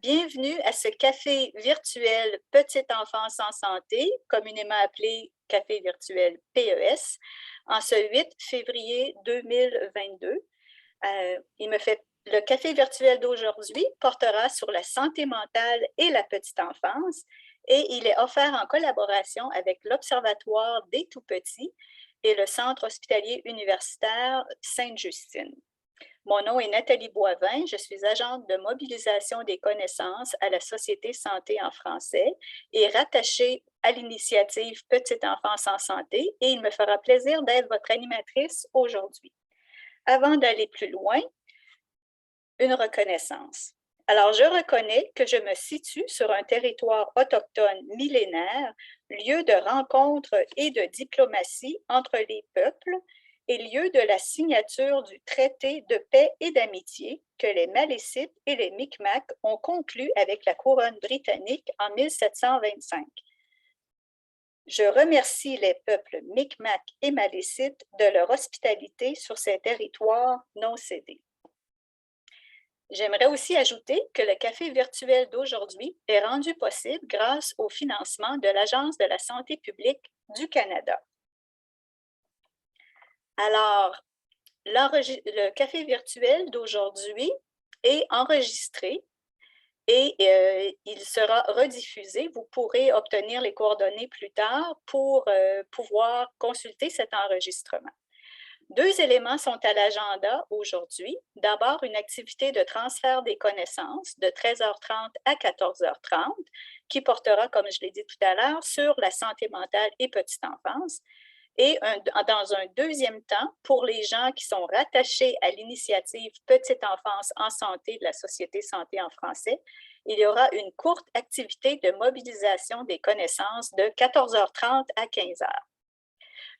Bienvenue à ce café virtuel Petite enfance en santé, communément appelé café virtuel PES, en ce 8 février 2022. Le café virtuel d'aujourd'hui portera sur la santé mentale et la petite enfance et il est offert en collaboration avec l'Observatoire des tout-petits et le Centre hospitalier universitaire Sainte-Justine. Mon nom est Nathalie Boivin, je suis agente de mobilisation des connaissances à la Société Santé en français et rattachée à l'initiative Petite enfance en santé et il me fera plaisir d'être votre animatrice aujourd'hui. Avant d'aller plus loin, une reconnaissance. Alors, je reconnais que je me situe sur un territoire autochtone millénaire, lieu de rencontre et de diplomatie entre les peuples et lieu de la signature du traité de paix et d'amitié que les Malécites et les Micmacs ont conclu avec la couronne britannique en 1725. Je remercie les peuples Micmacs et Malécites de leur hospitalité sur ces territoires non cédés. J'aimerais aussi ajouter que le café virtuel d'aujourd'hui est rendu possible grâce au financement de l'Agence de la santé publique du Canada. Alors, le café virtuel d'aujourd'hui est enregistré et il sera rediffusé. Vous pourrez obtenir les coordonnées plus tard pour pouvoir consulter cet enregistrement. Deux éléments sont à l'agenda aujourd'hui. D'abord, une activité de transfert des connaissances de 13h30 à 14h30 qui portera, comme je l'ai dit tout à l'heure, sur la santé mentale et petite enfance. Et dans un deuxième temps, pour les gens qui sont rattachés à l'initiative Petite enfance en santé de la Société Santé en français, il y aura une courte activité de mobilisation des connaissances de 14h30 à 15h.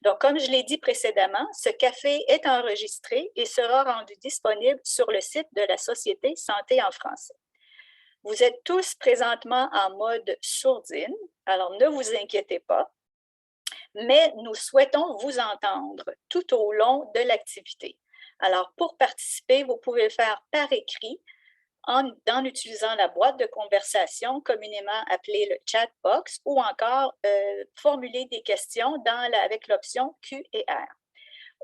Donc, comme je l'ai dit précédemment, ce café est enregistré et sera rendu disponible sur le site de la Société Santé en français. Vous êtes tous présentement en mode sourdine, alors ne vous inquiétez pas, mais nous souhaitons vous entendre tout au long de l'activité. Alors, pour participer, vous pouvez le faire par écrit en utilisant la boîte de conversation communément appelée le chat box ou encore formuler des questions avec l'option Q et R.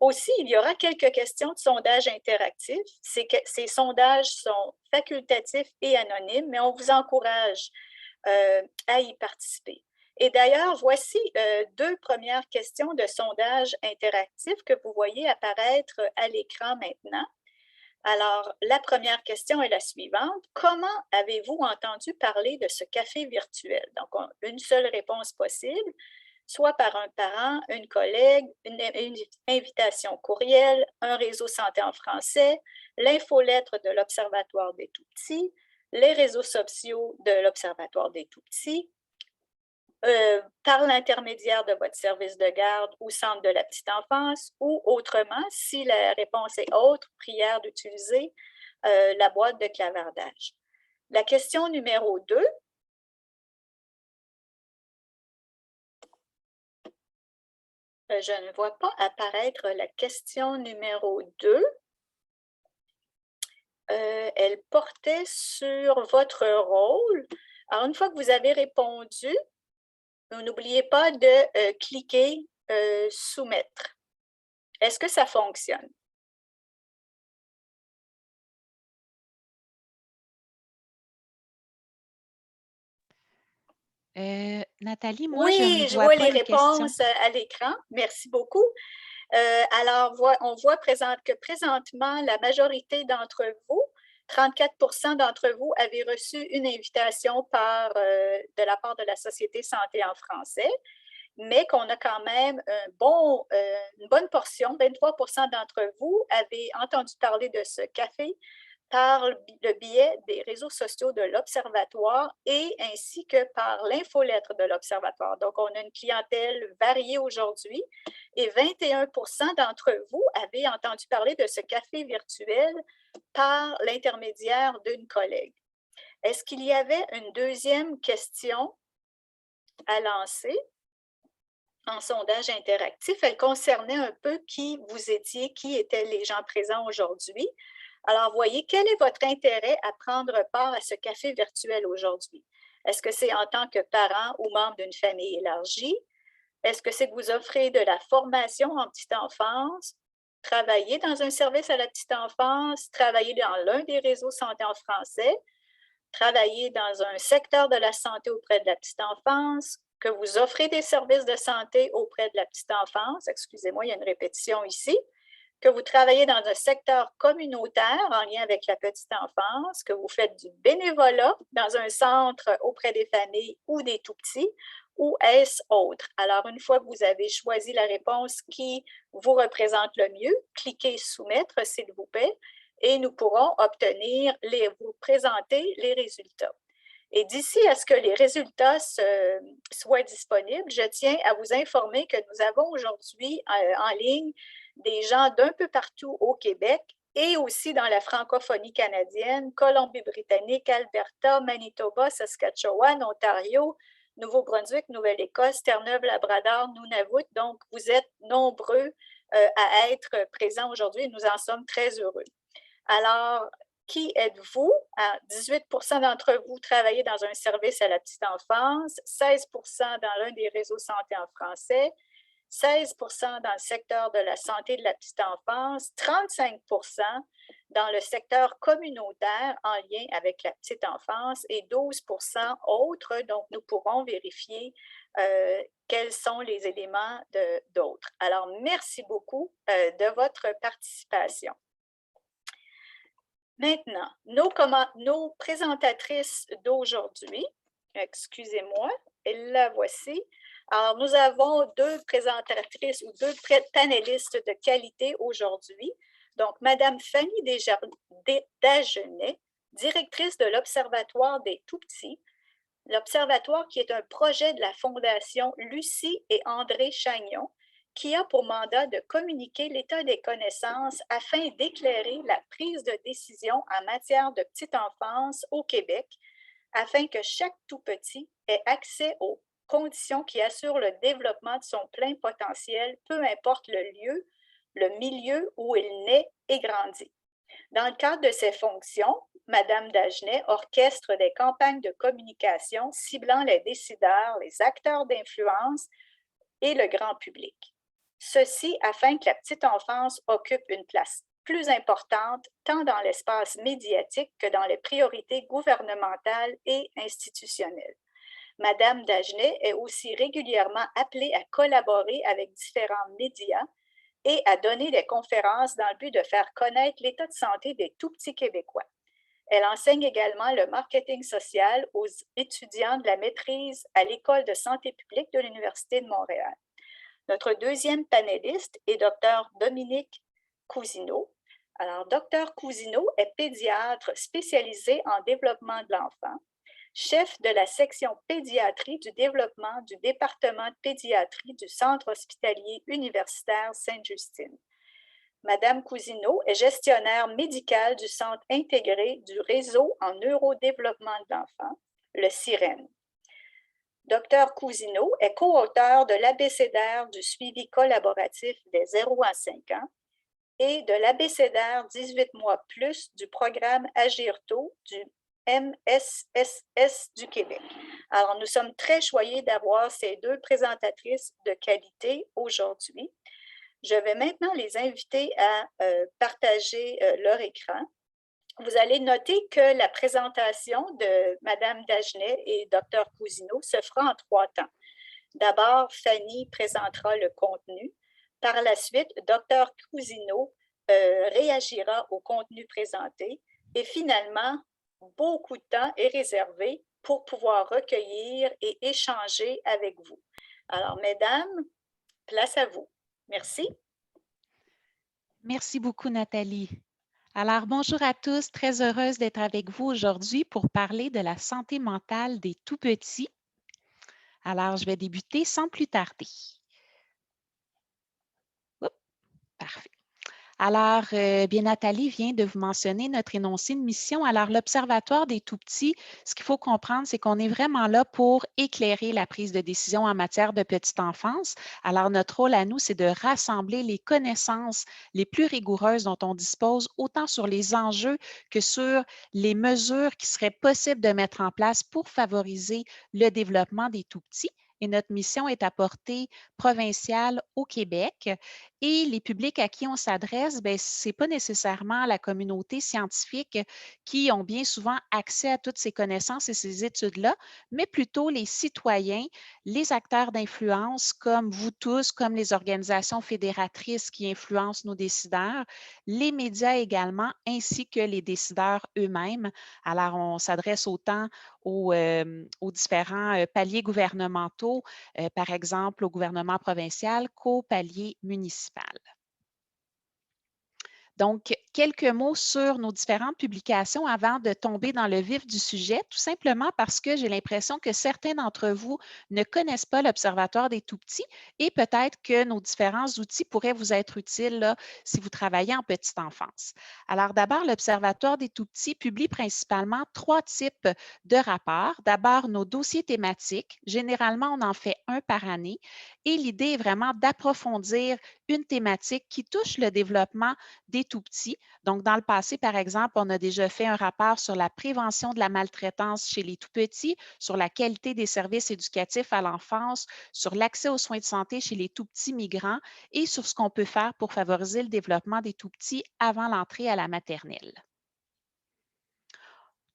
Aussi, il y aura quelques questions de sondage interactif. Ces sondages sont facultatifs et anonymes, mais on vous encourage à y participer. Et d'ailleurs, voici deux premières questions de sondage interactif que vous voyez apparaître à l'écran maintenant. Alors, la première question est la suivante. Comment avez-vous entendu parler de ce café virtuel? Donc, une seule réponse possible, soit par un parent, une collègue, une invitation courriel, un réseau santé en français, l'infolettre de l'Observatoire des tout-petits, les réseaux sociaux de l'Observatoire des tout-petits, par l'intermédiaire de votre service de garde ou centre de la petite enfance, ou autrement, si la réponse est autre, prière d'utiliser la boîte de clavardage. La question numéro 2. Je ne vois pas apparaître la question numéro 2. Elle portait sur votre rôle. Alors, une fois que vous avez répondu, n'oubliez pas de cliquer « Soumettre ». Est-ce que ça fonctionne? Nathalie, moi, je ne Oui, je vois vois pas les les questions. réponses à l'écran. Merci beaucoup. Alors, on voit que présentement, la majorité d'entre vous, 34 d'entre vous, avez reçu une invitation de la part de la Société Santé en français, mais qu'on a quand même une bonne portion, 23 d'entre vous, avez entendu parler de ce café par le biais des réseaux sociaux de l'Observatoire et ainsi que par l'infolettre de l'Observatoire. Donc, on a une clientèle variée aujourd'hui et 21 d'entre vous avez entendu parler de ce café virtuel par l'intermédiaire d'une collègue. Est-ce qu'il y avait une deuxième question à lancer en sondage interactif? Elle concernait un peu qui vous étiez, qui étaient les gens présents aujourd'hui. Alors, voyez, quel est votre intérêt à prendre part à ce café virtuel aujourd'hui? Est-ce que c'est en tant que parent ou membre d'une famille élargie? Est-ce que c'est que vous offrez de la formation en petite enfance? Travailler dans un service à la petite enfance? Travailler dans l'un des réseaux santé en français? Travailler dans un secteur de la santé auprès de la petite enfance? Que vous offrez des services de santé auprès de la petite enfance? Excusez-moi, il y a une répétition ici. Que vous travaillez dans un secteur communautaire en lien avec la petite enfance, que vous faites du bénévolat dans un centre auprès des familles ou des tout-petits, ou est-ce autre? Alors, une fois que vous avez choisi la réponse qui vous représente le mieux, cliquez Soumettre, s'il vous plaît, et nous pourrons vous présenter les résultats. Et d'ici à ce que les résultats soient disponibles, je tiens à vous informer que nous avons aujourd'hui en ligne des gens d'un peu partout au Québec et aussi dans la francophonie canadienne, Colombie-Britannique, Alberta, Manitoba, Saskatchewan, Ontario, Nouveau-Brunswick, Nouvelle-Écosse, Terre-Neuve, Labrador, Nunavut. Donc, vous êtes nombreux à être présents aujourd'hui et nous en sommes très heureux. Alors, qui êtes-vous? 18 d'entre vous travaillez dans un service à la petite enfance, 16 dans l'un des réseaux santé en français, 16 dans le secteur de la santé de la petite enfance, 35 dans le secteur communautaire en lien avec la petite enfance et 12 autres. Donc, nous pourrons vérifier quels sont les éléments d'autres. Alors, merci beaucoup de votre participation. Maintenant, nos présentatrices d'aujourd'hui, excusez-moi, la voici. Alors, nous avons deux présentatrices ou deux panélistes de qualité aujourd'hui. Donc, Madame Fanny Dagenet, directrice de l'Observatoire des tout-petits, l'Observatoire qui est un projet de la Fondation Lucie et André Chagnon, qui a pour mandat de communiquer l'état des connaissances afin d'éclairer la prise de décision en matière de petite enfance au Québec, afin que chaque tout-petit ait accès aux conditions qui assurent le développement de son plein potentiel, peu importe le lieu, le milieu où il naît et grandit. Dans le cadre de ses fonctions, Mme Dagenet orchestre des campagnes de communication ciblant les décideurs, les acteurs d'influence et le grand public. Ceci afin que la petite enfance occupe une place plus importante tant dans l'espace médiatique que dans les priorités gouvernementales et institutionnelles. Madame Dagenet est aussi régulièrement appelée à collaborer avec différents médias et à donner des conférences dans le but de faire connaître l'état de santé des tout-petits Québécois. Elle enseigne également le marketing social aux étudiants de la maîtrise à l'École de santé publique de l'Université de Montréal. Notre deuxième panéliste est Dr Dominique Cousineau. Alors, Dr Cousineau est pédiatre spécialisé en développement de l'enfant, chef de la section pédiatrie du développement du département de pédiatrie du Centre hospitalier universitaire Sainte-Justine. Madame Cousineau est gestionnaire médicale du Centre intégré du réseau en neurodéveloppement de l'enfant, le CIREN. Dr Cousineau est co-auteur de l'abécédaire du suivi collaboratif des 0 à 5 ans et de l'abécédaire 18 mois plus du programme Agir tôt du MSSS du Québec. Alors, nous sommes très choyés d'avoir ces deux présentatrices de qualité aujourd'hui. Je vais maintenant les inviter à partager leur écran. Vous allez noter que la présentation de Mme Dagenet et Dr Cousineau se fera en 3 temps. D'abord, Fanny présentera le contenu. Par la suite, Dr Cousineau réagira au contenu présenté. Et finalement, beaucoup de temps est réservé pour pouvoir recueillir et échanger avec vous. Alors, mesdames, place à vous. Merci. Merci beaucoup, Nathalie. Alors, bonjour à tous. Très heureuse d'être avec vous aujourd'hui pour parler de la santé mentale des tout-petits. Alors, je vais débuter sans plus tarder. Oups, parfait. Alors, bien, Nathalie vient de vous mentionner notre énoncé de mission. Alors, l'Observatoire des tout-petits, ce qu'il faut comprendre, c'est qu'on est vraiment là pour éclairer la prise de décision en matière de petite enfance. Alors, notre rôle à nous, c'est de rassembler les connaissances les plus rigoureuses dont on dispose, autant sur les enjeux que sur les mesures qui seraient possibles de mettre en place pour favoriser le développement des tout-petits. Et notre mission est à portée provinciale au Québec. Et les publics à qui on s'adresse, ce n'est pas nécessairement la communauté scientifique qui ont bien souvent accès à toutes ces connaissances et ces études-là, mais plutôt les citoyens, les acteurs d'influence comme vous tous, comme les organisations fédératrices qui influencent nos décideurs, les médias également, ainsi que les décideurs eux-mêmes. Alors, on s'adresse autant aux différents paliers gouvernementaux, par exemple au gouvernement provincial, qu'au palier municipal. Donc, quelques mots sur nos différentes publications avant de tomber dans le vif du sujet, tout simplement parce que j'ai l'impression que certains d'entre vous ne connaissent pas l'Observatoire des tout-petits et peut-être que nos différents outils pourraient vous être utiles là, si vous travaillez en petite enfance. Alors, d'abord, l'Observatoire des tout-petits publie principalement 3 types de rapports. D'abord, nos dossiers thématiques. Généralement, on en fait un par année et l'idée est vraiment d'approfondir une thématique qui touche le développement des tout-petits. Donc, dans le passé, par exemple, on a déjà fait un rapport sur la prévention de la maltraitance chez les tout-petits, sur la qualité des services éducatifs à l'enfance, sur l'accès aux soins de santé chez les tout-petits migrants et sur ce qu'on peut faire pour favoriser le développement des tout-petits avant l'entrée à la maternelle.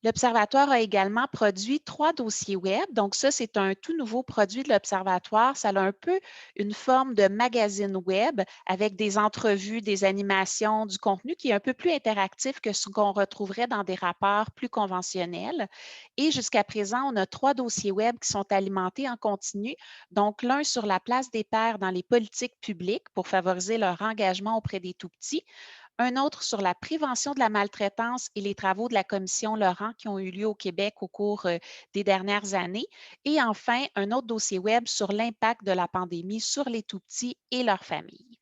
L'Observatoire a également produit 3 dossiers web. Donc, ça, c'est un tout nouveau produit de l'Observatoire. Ça a un peu une forme de magazine web avec des entrevues, des animations, du contenu qui est un peu plus interactif que ce qu'on retrouverait dans des rapports plus conventionnels. Et jusqu'à présent, on a 3 dossiers web qui sont alimentés en continu. Donc, l'un sur la place des pairs dans les politiques publiques pour favoriser leur engagement auprès des tout-petits, un autre sur la prévention de la maltraitance et les travaux de la commission Laurent qui ont eu lieu au Québec au cours des dernières années. Et enfin, un autre dossier web sur l'impact de la pandémie sur les tout-petits et leurs familles.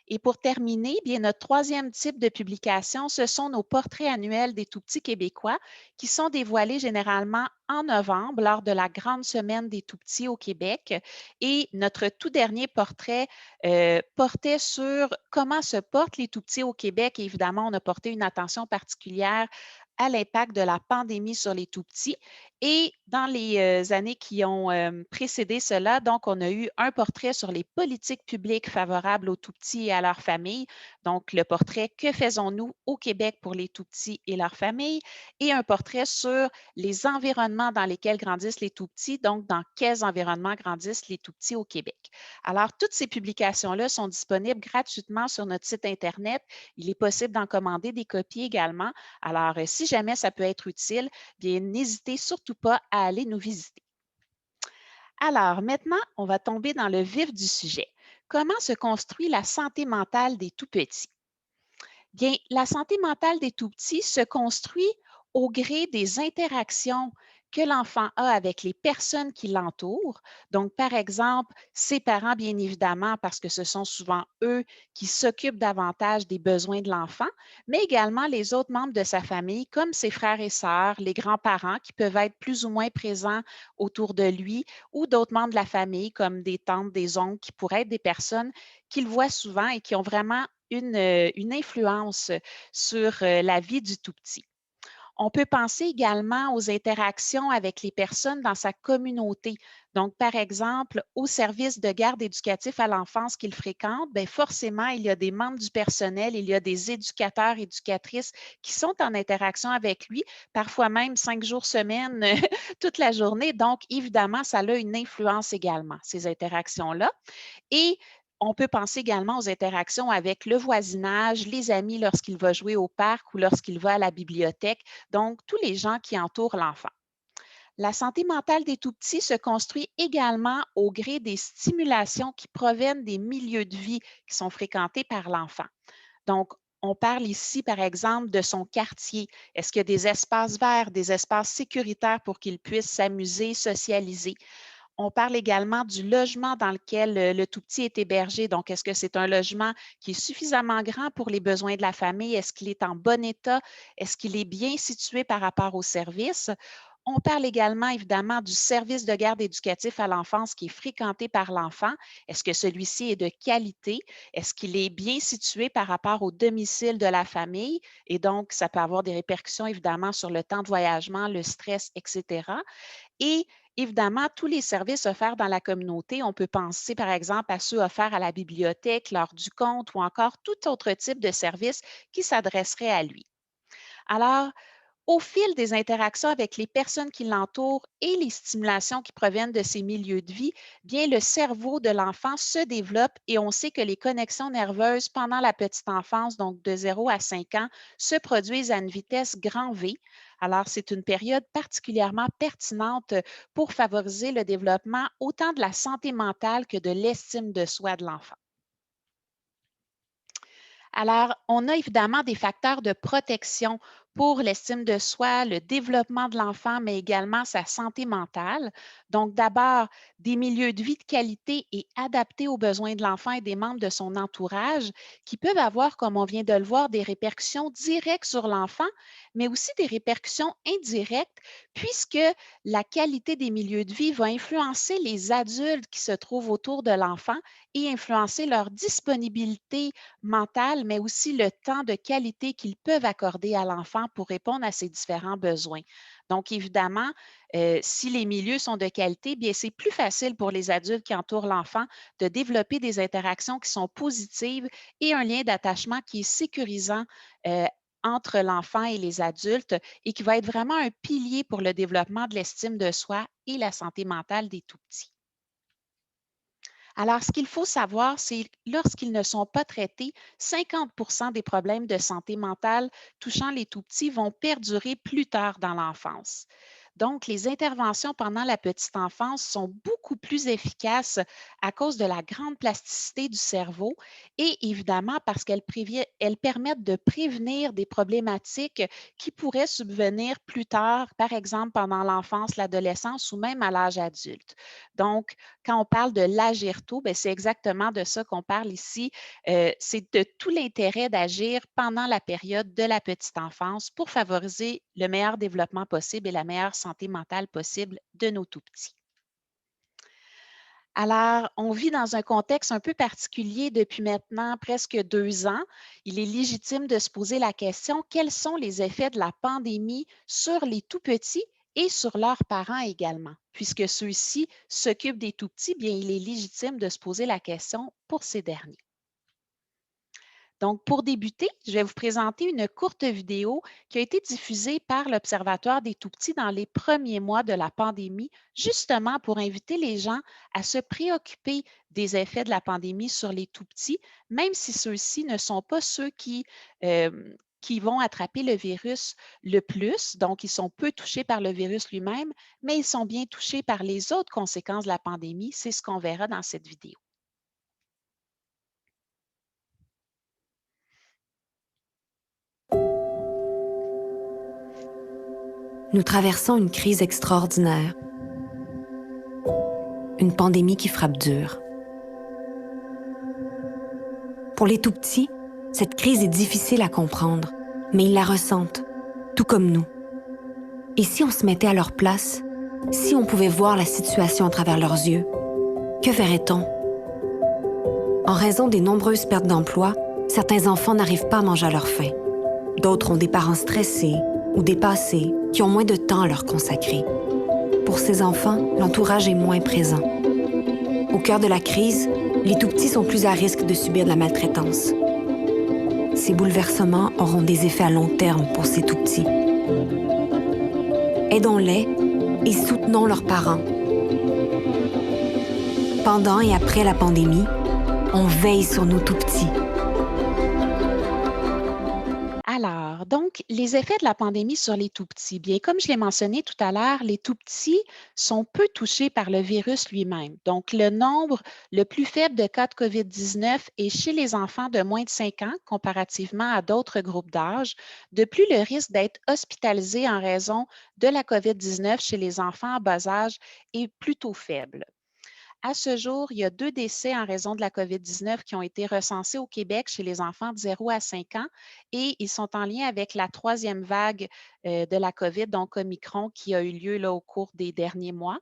Et pour terminer, bien, notre troisième type de publication, ce sont nos portraits annuels des tout-petits québécois qui sont dévoilés généralement en novembre lors de la grande semaine des tout-petits au Québec. Et notre tout dernier portrait portait sur comment se portent les tout-petits au Québec. Et évidemment, on a porté une attention particulière à l'impact de la pandémie sur les tout-petits. Et dans les années qui ont précédé cela, donc, on a eu un portrait sur les politiques publiques favorables aux tout-petits et à leurs familles. Donc, le portrait « Que faisons-nous au Québec pour les tout-petits et leurs familles ?» et un portrait sur les environnements dans lesquels grandissent les tout-petits, donc dans quels environnements grandissent les tout-petits au Québec. Alors, toutes ces publications-là sont disponibles gratuitement sur notre site Internet. Il est possible d'en commander des copies également. Alors, si jamais ça peut être utile, bien, n'hésitez surtout pas à aller nous visiter. Alors, maintenant, on va tomber dans le vif du sujet. Comment se construit la santé mentale des tout-petits? Bien, la santé mentale des tout-petits se construit au gré des interactions que l'enfant a avec les personnes qui l'entourent. Donc, par exemple, ses parents, bien évidemment, parce que ce sont souvent eux qui s'occupent davantage des besoins de l'enfant, mais également les autres membres de sa famille, comme ses frères et sœurs, les grands-parents qui peuvent être plus ou moins présents autour de lui, ou d'autres membres de la famille, comme des tantes, des oncles, qui pourraient être des personnes qu'il voit souvent et qui ont vraiment une influence sur la vie du tout petit. On peut penser également aux interactions avec les personnes dans sa communauté. Donc, par exemple, au service de garde éducatif à l'enfance qu'il fréquente, bien forcément, il y a des membres du personnel, il y a des éducateurs, éducatrices qui sont en interaction avec lui, parfois même 5 jours semaine, toute la journée. Donc, évidemment, ça a une influence également, ces interactions-là. Et on peut penser également aux interactions avec le voisinage, les amis lorsqu'il va jouer au parc ou lorsqu'il va à la bibliothèque, donc tous les gens qui entourent l'enfant. La santé mentale des tout-petits se construit également au gré des stimulations qui proviennent des milieux de vie qui sont fréquentés par l'enfant. Donc, on parle ici, par exemple, de son quartier. Est-ce qu'il y a des espaces verts, des espaces sécuritaires pour qu'il puisse s'amuser, socialiser? On parle également du logement dans lequel le tout petit est hébergé. Donc, est-ce que c'est un logement qui est suffisamment grand pour les besoins de la famille? Est-ce qu'il est en bon état? Est-ce qu'il est bien situé par rapport aux services? On parle également, évidemment, du service de garde éducatif à l'enfance qui est fréquenté par l'enfant. Est-ce que celui-ci est de qualité? Est-ce qu'il est bien situé par rapport au domicile de la famille? Et donc, ça peut avoir des répercussions, évidemment, sur le temps de voyagement, le stress, etc. Et évidemment, tous les services offerts dans la communauté, on peut penser par exemple à ceux offerts à la bibliothèque, l'heure du compte ou encore tout autre type de service qui s'adresserait à lui. Alors, au fil des interactions avec les personnes qui l'entourent et les stimulations qui proviennent de ces milieux de vie, bien le cerveau de l'enfant se développe et on sait que les connexions nerveuses pendant la petite enfance, donc de 0 à 5 ans, se produisent à une vitesse grand V. Alors, c'est une période particulièrement pertinente pour favoriser le développement autant de la santé mentale que de l'estime de soi de l'enfant. Alors, on a évidemment des facteurs de protection pour l'estime de soi, le développement de l'enfant, mais également sa santé mentale. Donc, d'abord, des milieux de vie de qualité et adaptés aux besoins de l'enfant et des membres de son entourage qui peuvent avoir, comme on vient de le voir, des répercussions directes sur l'enfant, mais aussi des répercussions indirectes, puisque la qualité des milieux de vie va influencer les adultes qui se trouvent autour de l'enfant et influencer leur disponibilité mentale, mais aussi le temps de qualité qu'ils peuvent accorder à l'enfant pour répondre à ses différents besoins. Donc, évidemment, si les milieux sont de qualité, bien, c'est plus facile pour les adultes qui entourent l'enfant de développer des interactions qui sont positives et un lien d'attachement qui est sécurisant entre l'enfant et les adultes et qui va être vraiment un pilier pour le développement de l'estime de soi et la santé mentale des tout-petits. Alors, ce qu'il faut savoir, c'est lorsqu'ils ne sont pas traités, 50 des problèmes de santé mentale touchant les tout-petits vont perdurer plus tard dans l'enfance. Donc, les interventions pendant la petite enfance sont beaucoup plus efficaces à cause de la grande plasticité du cerveau et évidemment parce elles permettent de prévenir des problématiques qui pourraient subvenir plus tard, par exemple pendant l'enfance, l'adolescence ou même à l'âge adulte. Donc, quand on parle de l'agir tôt, ben, c'est exactement de ça qu'on parle ici. C'est de tout l'intérêt d'agir pendant la période de la petite enfance pour favoriser le meilleur développement possible et la meilleure santé mentale possible de nos tout-petits. Alors, on vit dans un contexte un peu particulier depuis maintenant presque 2 ans. Il est légitime de se poser la question, quels sont les effets de la pandémie sur les tout-petits et sur leurs parents également? Puisque ceux-ci s'occupent des tout-petits, bien, il est légitime de se poser la question pour ces derniers. Donc, pour débuter, je vais vous présenter une courte vidéo qui a été diffusée par l'Observatoire des tout-petits dans les premiers mois de la pandémie, justement pour inviter les gens à se préoccuper des effets de la pandémie sur les tout-petits, même si ceux-ci ne sont pas ceux qui vont attraper le virus le plus. Donc, ils sont peu touchés par le virus lui-même, mais ils sont bien touchés par les autres conséquences de la pandémie. C'est ce qu'on verra dans cette vidéo. Nous traversons une crise extraordinaire, une pandémie qui frappe dur. Pour les tout-petits, cette crise est difficile à comprendre, mais ils la ressentent, tout comme nous. Et si on se mettait à leur place, si on pouvait voir la situation à travers leurs yeux, que verrait-on? En raison des nombreuses pertes d'emploi, certains enfants n'arrivent pas à manger à leur faim. D'autres ont des parents stressés ou dépassés qui ont moins de temps à leur consacrer. Pour ces enfants, l'entourage est moins présent. Au cœur de la crise, les tout-petits sont plus à risque de subir de la maltraitance. Ces bouleversements auront des effets à long terme pour ces tout-petits. Aidons-les et soutenons leurs parents. Pendant et après la pandémie, on veille sur nos tout-petits. Alors, donc, Donc, les effets de la pandémie sur les tout-petits. Bien, comme je l'ai mentionné tout à l'heure, les tout-petits sont peu touchés par le virus lui-même. Donc, le nombre le plus faible de cas de COVID-19 est chez les enfants de moins de 5 ans comparativement à d'autres groupes d'âge. De plus, le risque d'être hospitalisé en raison de la COVID-19 chez les enfants en bas âge est plutôt faible. À ce jour, il y a 2 décès en raison de la COVID-19 qui ont été recensés au Québec chez les enfants de 0 à 5 ans et ils sont en lien avec la troisième vague de la COVID, donc Omicron, qui a eu lieu là, au cours des derniers mois.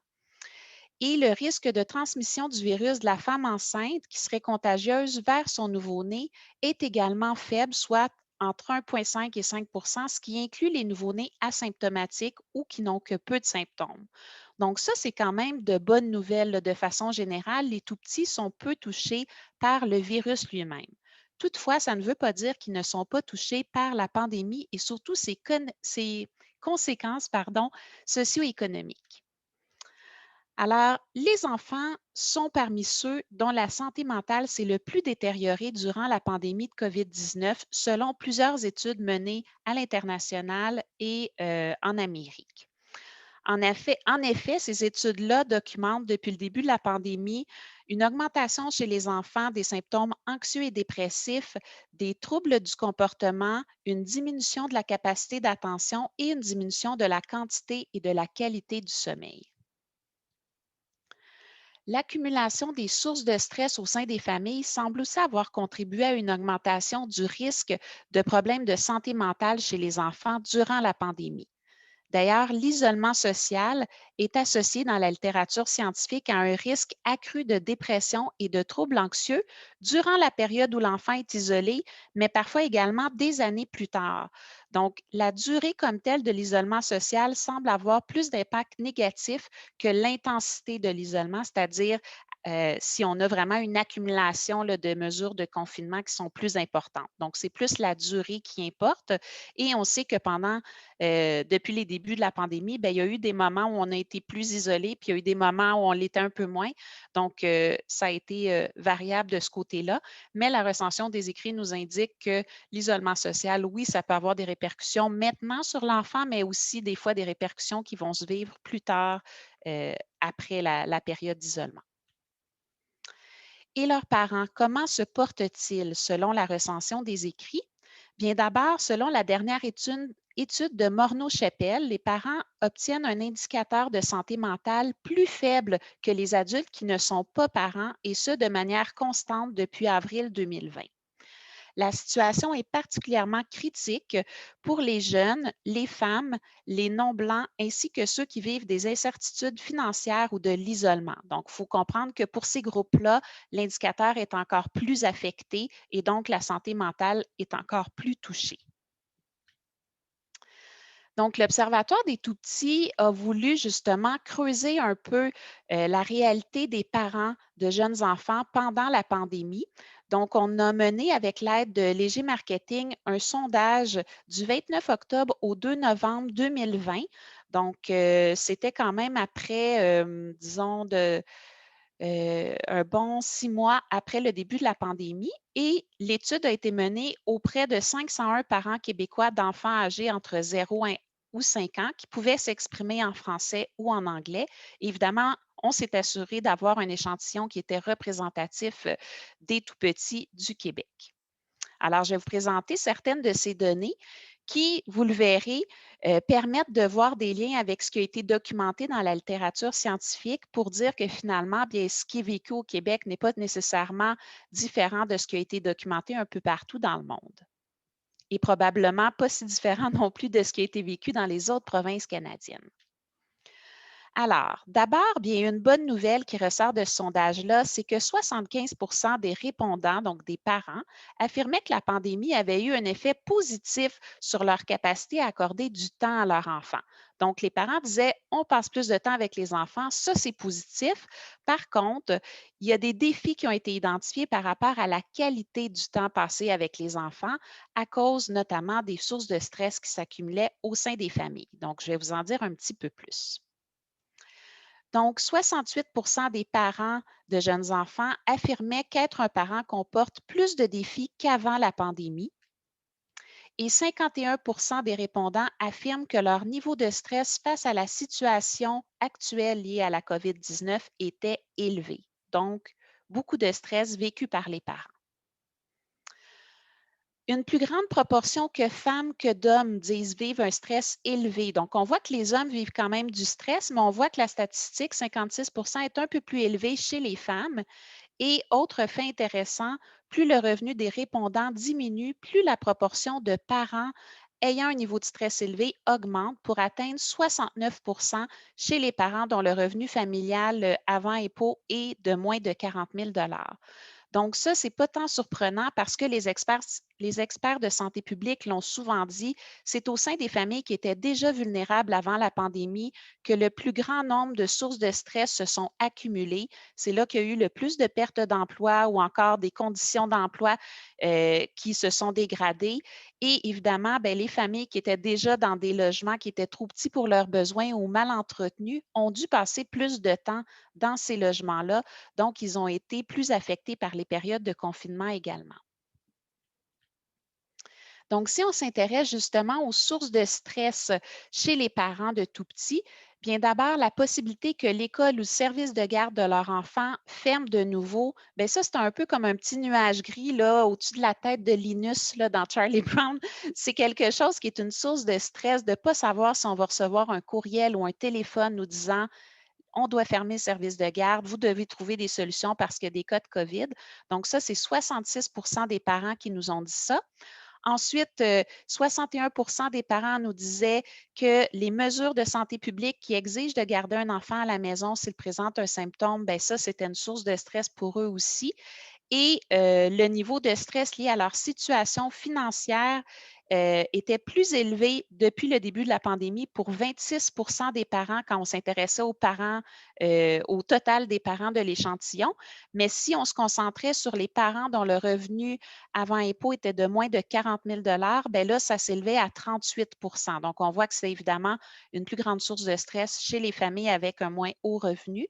Et le risque de transmission du virus de la femme enceinte qui serait contagieuse vers son nouveau-né est également faible, soit entre 1,5 et 5 ce qui inclut les nouveau-nés asymptomatiques ou qui n'ont que peu de symptômes. Donc ça, c'est quand même de bonnes nouvelles là. De façon générale, les tout-petits sont peu touchés par le virus lui-même. Toutefois, ça ne veut pas dire qu'ils ne sont pas touchés par la pandémie et surtout ses conséquences socio-économiques. Alors, les enfants sont parmi ceux dont la santé mentale s'est le plus détériorée durant la pandémie de COVID-19, selon plusieurs études menées à l'international et en Amérique. En effet, ces études-là documentent depuis le début de la pandémie une augmentation chez les enfants des symptômes anxieux et dépressifs, des troubles du comportement, une diminution de la capacité d'attention et une diminution de la quantité et de la qualité du sommeil. L'accumulation des sources de stress au sein des familles semble aussi avoir contribué à une augmentation du risque de problèmes de santé mentale chez les enfants durant la pandémie. D'ailleurs, l'isolement social est associé dans la littérature scientifique à un risque accru de dépression et de troubles anxieux durant la période où l'enfant est isolé, mais parfois également des années plus tard. Donc, la durée comme telle de l'isolement social semble avoir plus d'impact négatif que l'intensité de l'isolement, c'est-à-dire si on a vraiment une accumulation là, de mesures de confinement qui sont plus importantes. Donc, c'est plus la durée qui importe. Et on sait que depuis les débuts de la pandémie, bien, il y a eu des moments où on a été plus isolé, puis il y a eu des moments où on l'était un peu moins. Donc, ça a été variable de ce côté-là. Mais la recension des écrits nous indique que l'isolement social, oui, ça peut avoir des répercussions maintenant sur l'enfant, mais aussi des fois des répercussions qui vont se vivre plus tard après la période d'isolement. Et leurs parents, comment se portent-ils selon la recension des écrits? Bien d'abord, selon la dernière étude de Morneau-Chapelle, les parents obtiennent un indicateur de santé mentale plus faible que les adultes qui ne sont pas parents, et ce de manière constante depuis avril 2020. La situation est particulièrement critique pour les jeunes, les femmes, les non-blancs ainsi que ceux qui vivent des incertitudes financières ou de l'isolement. Donc, il faut comprendre que pour ces groupes-là, l'indicateur est encore plus affecté et donc la santé mentale est encore plus touchée. Donc, l'Observatoire des tout-petits a voulu justement creuser un peu la réalité des parents de jeunes enfants pendant la pandémie. Donc, on a mené avec l'aide de Léger Marketing un sondage du 29 octobre au 2 novembre 2020. Donc, c'était quand même après, disons, un bon 6 mois après le début de la pandémie et l'étude a été menée auprès de 501 parents québécois d'enfants âgés entre 0 ou 5 ans qui pouvaient s'exprimer en français ou en anglais. Évidemment, on s'est assuré d'avoir un échantillon qui était représentatif des tout-petits du Québec. Alors, je vais vous présenter certaines de ces données qui, vous le verrez, permettent de voir des liens avec ce qui a été documenté dans la littérature scientifique pour dire que finalement, bien, ce qui est vécu au Québec n'est pas nécessairement différent de ce qui a été documenté un peu partout dans le monde et probablement pas si différent non plus de ce qui a été vécu dans les autres provinces canadiennes. Alors, d'abord, bien, une bonne nouvelle qui ressort de ce sondage-là, c'est que 75 des répondants, donc des parents, affirmaient que la pandémie avait eu un effet positif sur leur capacité à accorder du temps à leurs enfants. Donc, les parents disaient, on passe plus de temps avec les enfants, ça c'est positif. Par contre, il y a des défis qui ont été identifiés par rapport à la qualité du temps passé avec les enfants à cause notamment des sources de stress qui s'accumulaient au sein des familles. Donc, je vais vous en dire un petit peu plus. Donc, 68 des parents de jeunes enfants affirmaient qu'être un parent comporte plus de défis qu'avant la pandémie. et 51% des répondants affirment que leur niveau de stress face à la situation actuelle liée à la COVID-19 était élevé. Donc, beaucoup de stress vécu par les parents. Une plus grande proportion que femmes que d'hommes disent vivre un stress élevé. Donc, on voit que les hommes vivent quand même du stress, mais on voit que la statistique, 56%, est un peu plus élevée chez les femmes. Et autre fait intéressant, plus le revenu des répondants diminue, plus la proportion de parents ayant un niveau de stress élevé augmente pour atteindre 69% chez les parents dont le revenu familial avant impôt est de moins de 40 000. Donc ça, ce n'est pas tant surprenant parce que les experts de santé publique l'ont souvent dit, c'est au sein des familles qui étaient déjà vulnérables avant la pandémie que le plus grand nombre de sources de stress se sont accumulées. C'est là qu'il y a eu le plus de pertes d'emploi ou encore des conditions d'emploi qui se sont dégradées. Et évidemment, ben, les familles qui étaient déjà dans des logements qui étaient trop petits pour leurs besoins ou mal entretenus ont dû passer plus de temps dans ces logements-là. Donc, ils ont été plus affectés par les périodes de confinement également. Donc, si on s'intéresse justement aux sources de stress chez les parents de tout petits, bien d'abord, la possibilité que l'école ou le service de garde de leur enfant ferme de nouveau, bien ça, c'est un peu comme un petit nuage gris là, au-dessus de la tête de Linus là, dans Charlie Brown. C'est quelque chose qui est une source de stress de ne pas savoir si on va recevoir un courriel ou un téléphone nous disant on doit fermer le service de garde, vous devez trouver des solutions parce qu'il y a des cas de COVID. Donc, ça, c'est 66% des parents qui nous ont dit ça. Ensuite, 61% des parents nous disaient que les mesures de santé publique qui exigent de garder un enfant à la maison s'il présente un symptôme, bien ça, c'était une source de stress pour eux aussi. Et le niveau de stress lié à leur situation financière était plus élevé depuis le début de la pandémie pour 26% des parents quand on s'intéressait aux parents, au total des parents de l'échantillon. Mais si on se concentrait sur les parents dont le revenu avant impôt était de moins de 40 000 bien là, ça s'élevait à 38%. Donc, on voit que c'est évidemment une plus grande source de stress chez les familles avec un moins haut revenu.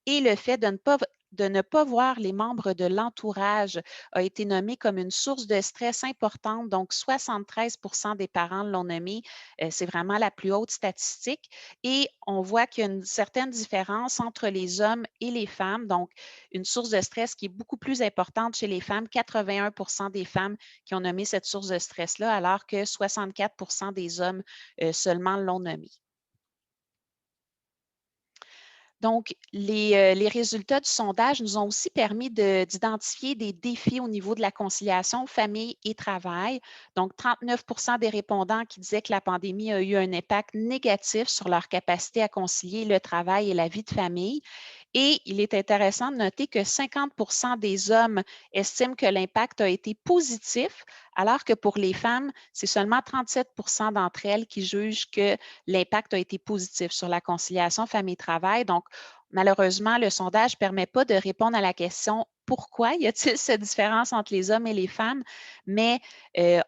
Et le fait de ne pas voir les membres de l'entourage a été nommé comme une source de stress importante. Donc, 73% des parents l'ont nommé. C'est vraiment la plus haute statistique. Et on voit qu'il y a une certaine différence entre les hommes et les femmes. Donc, une source de stress qui est beaucoup plus importante chez les femmes. 81% des femmes qui ont nommé cette source de stress-là, alors que 64% des hommes seulement l'ont nommé. Donc, les résultats du sondage nous ont aussi permis d'identifier des défis au niveau de la conciliation famille et travail. Donc, 39% des répondants qui disaient que la pandémie a eu un impact négatif sur leur capacité à concilier le travail et la vie de famille. Et il est intéressant de noter que 50% des hommes estiment que l'impact a été positif, alors que pour les femmes, c'est seulement 37% d'entre elles qui jugent que l'impact a été positif sur la conciliation famille-travail. Donc, malheureusement, le sondage ne permet pas de répondre à la question pourquoi y a-t-il cette différence entre les hommes et les femmes, mais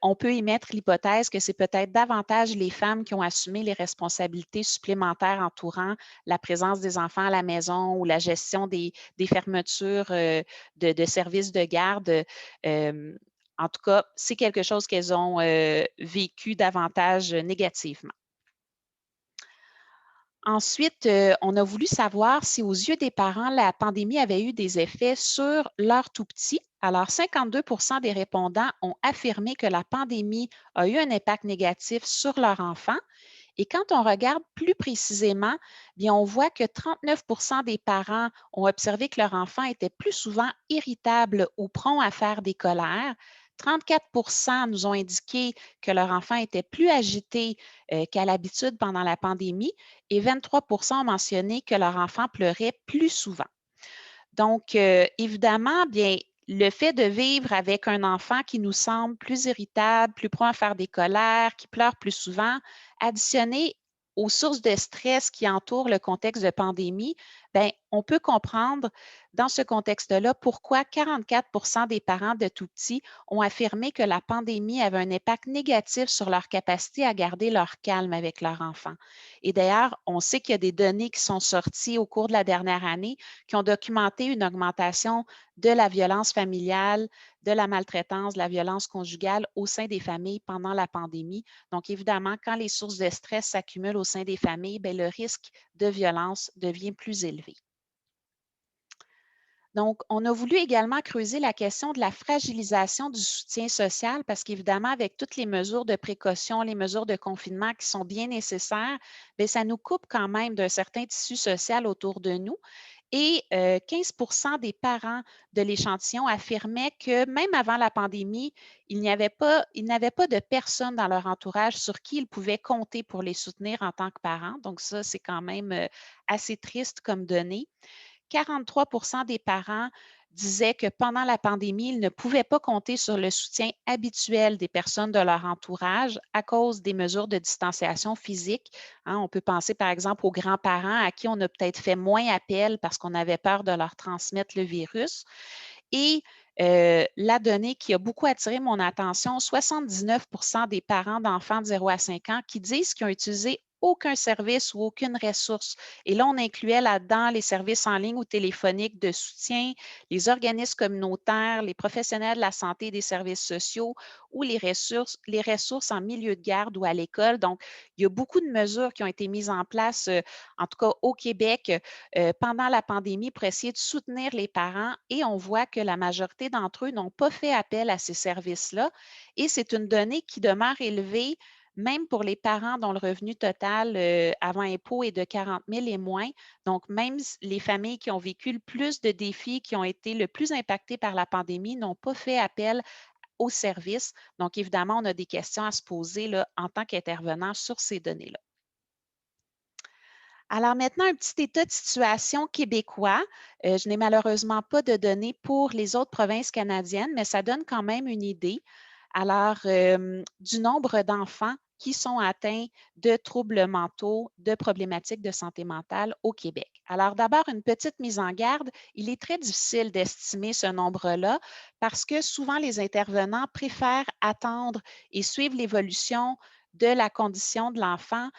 on peut y mettre l'hypothèse que c'est peut-être davantage les femmes qui ont assumé les responsabilités supplémentaires entourant la présence des enfants à la maison ou la gestion des fermetures de services de garde. En tout cas, c'est quelque chose qu'elles ont vécu davantage négativement. Ensuite, on a voulu savoir si aux yeux des parents, la pandémie avait eu des effets sur leur tout-petit. Alors, 52% des répondants ont affirmé que la pandémie a eu un impact négatif sur leur enfant. Et quand on regarde plus précisément, bien, on voit que 39% des parents ont observé que leur enfant était plus souvent irritable ou prompt à faire des colères. 34% nous ont indiqué que leur enfant était plus agité qu'à l'habitude pendant la pandémie et 23% ont mentionné que leur enfant pleurait plus souvent. Donc, évidemment, bien, le fait de vivre avec un enfant qui nous semble plus irritable, plus prompt à faire des colères, qui pleure plus souvent, additionné aux sources de stress qui entourent le contexte de pandémie, bien, on peut comprendre dans ce contexte-là pourquoi 44% des parents de tout petits ont affirmé que la pandémie avait un impact négatif sur leur capacité à garder leur calme avec leur enfant. Et d'ailleurs, on sait qu'il y a des données qui sont sorties au cours de la dernière année qui ont documenté une augmentation de la violence familiale, de la maltraitance, de la violence conjugale au sein des familles pendant la pandémie. Donc, évidemment, quand les sources de stress s'accumulent au sein des familles, bien, le risque de violence devient plus élevé. Donc, on a voulu également creuser la question de la fragilisation du soutien social parce qu'évidemment, avec toutes les mesures de précaution, les mesures de confinement qui sont bien nécessaires, bien, ça nous coupe quand même d'un certain tissu social autour de nous. Et 15 des parents de l'échantillon affirmaient que même avant la pandémie, ils n'avaient pas de personne dans leur entourage sur qui ils pouvaient compter pour les soutenir en tant que parents. Donc ça, c'est quand même assez triste comme donnée. 43 des parents disaient que pendant la pandémie, ils ne pouvaient pas compter sur le soutien habituel des personnes de leur entourage à cause des mesures de distanciation physique. Hein, on peut penser par exemple aux grands-parents à qui on a peut-être fait moins appel parce qu'on avait peur de leur transmettre le virus. Et la donnée qui a beaucoup attiré mon attention, 79 des parents d'enfants de 0 à 5 ans qui disent qu'ils ont utilisé aucun service ou aucune ressource. Et là, on incluait là-dedans les services en ligne ou téléphoniques de soutien, les organismes communautaires, les professionnels de la santé et des services sociaux ou les ressources en milieu de garde ou à l'école. Donc, il y a beaucoup de mesures qui ont été mises en place, en tout cas au Québec, pendant la pandémie pour essayer de soutenir les parents et on voit que la majorité d'entre eux n'ont pas fait appel à ces services-là et c'est une donnée qui demeure élevée même pour les parents dont le revenu total avant impôt est de 40 000 et moins. Donc, même les familles qui ont vécu le plus de défis, qui ont été le plus impactées par la pandémie, n'ont pas fait appel aux services. Donc, évidemment, on a des questions à se poser là, en tant qu'intervenant sur ces données-là. Alors maintenant, un petit état de situation québécois. Je n'ai malheureusement pas de données pour les autres provinces canadiennes, mais ça donne quand même une idée. Alors, du nombre d'enfants qui sont atteints de troubles mentaux, de problématiques de santé mentale au Québec. Alors, d'abord, une petite mise en garde. Il est très difficile d'estimer ce nombre-là parce que souvent, les intervenants préfèrent attendre et suivre l'évolution de la condition de l'enfant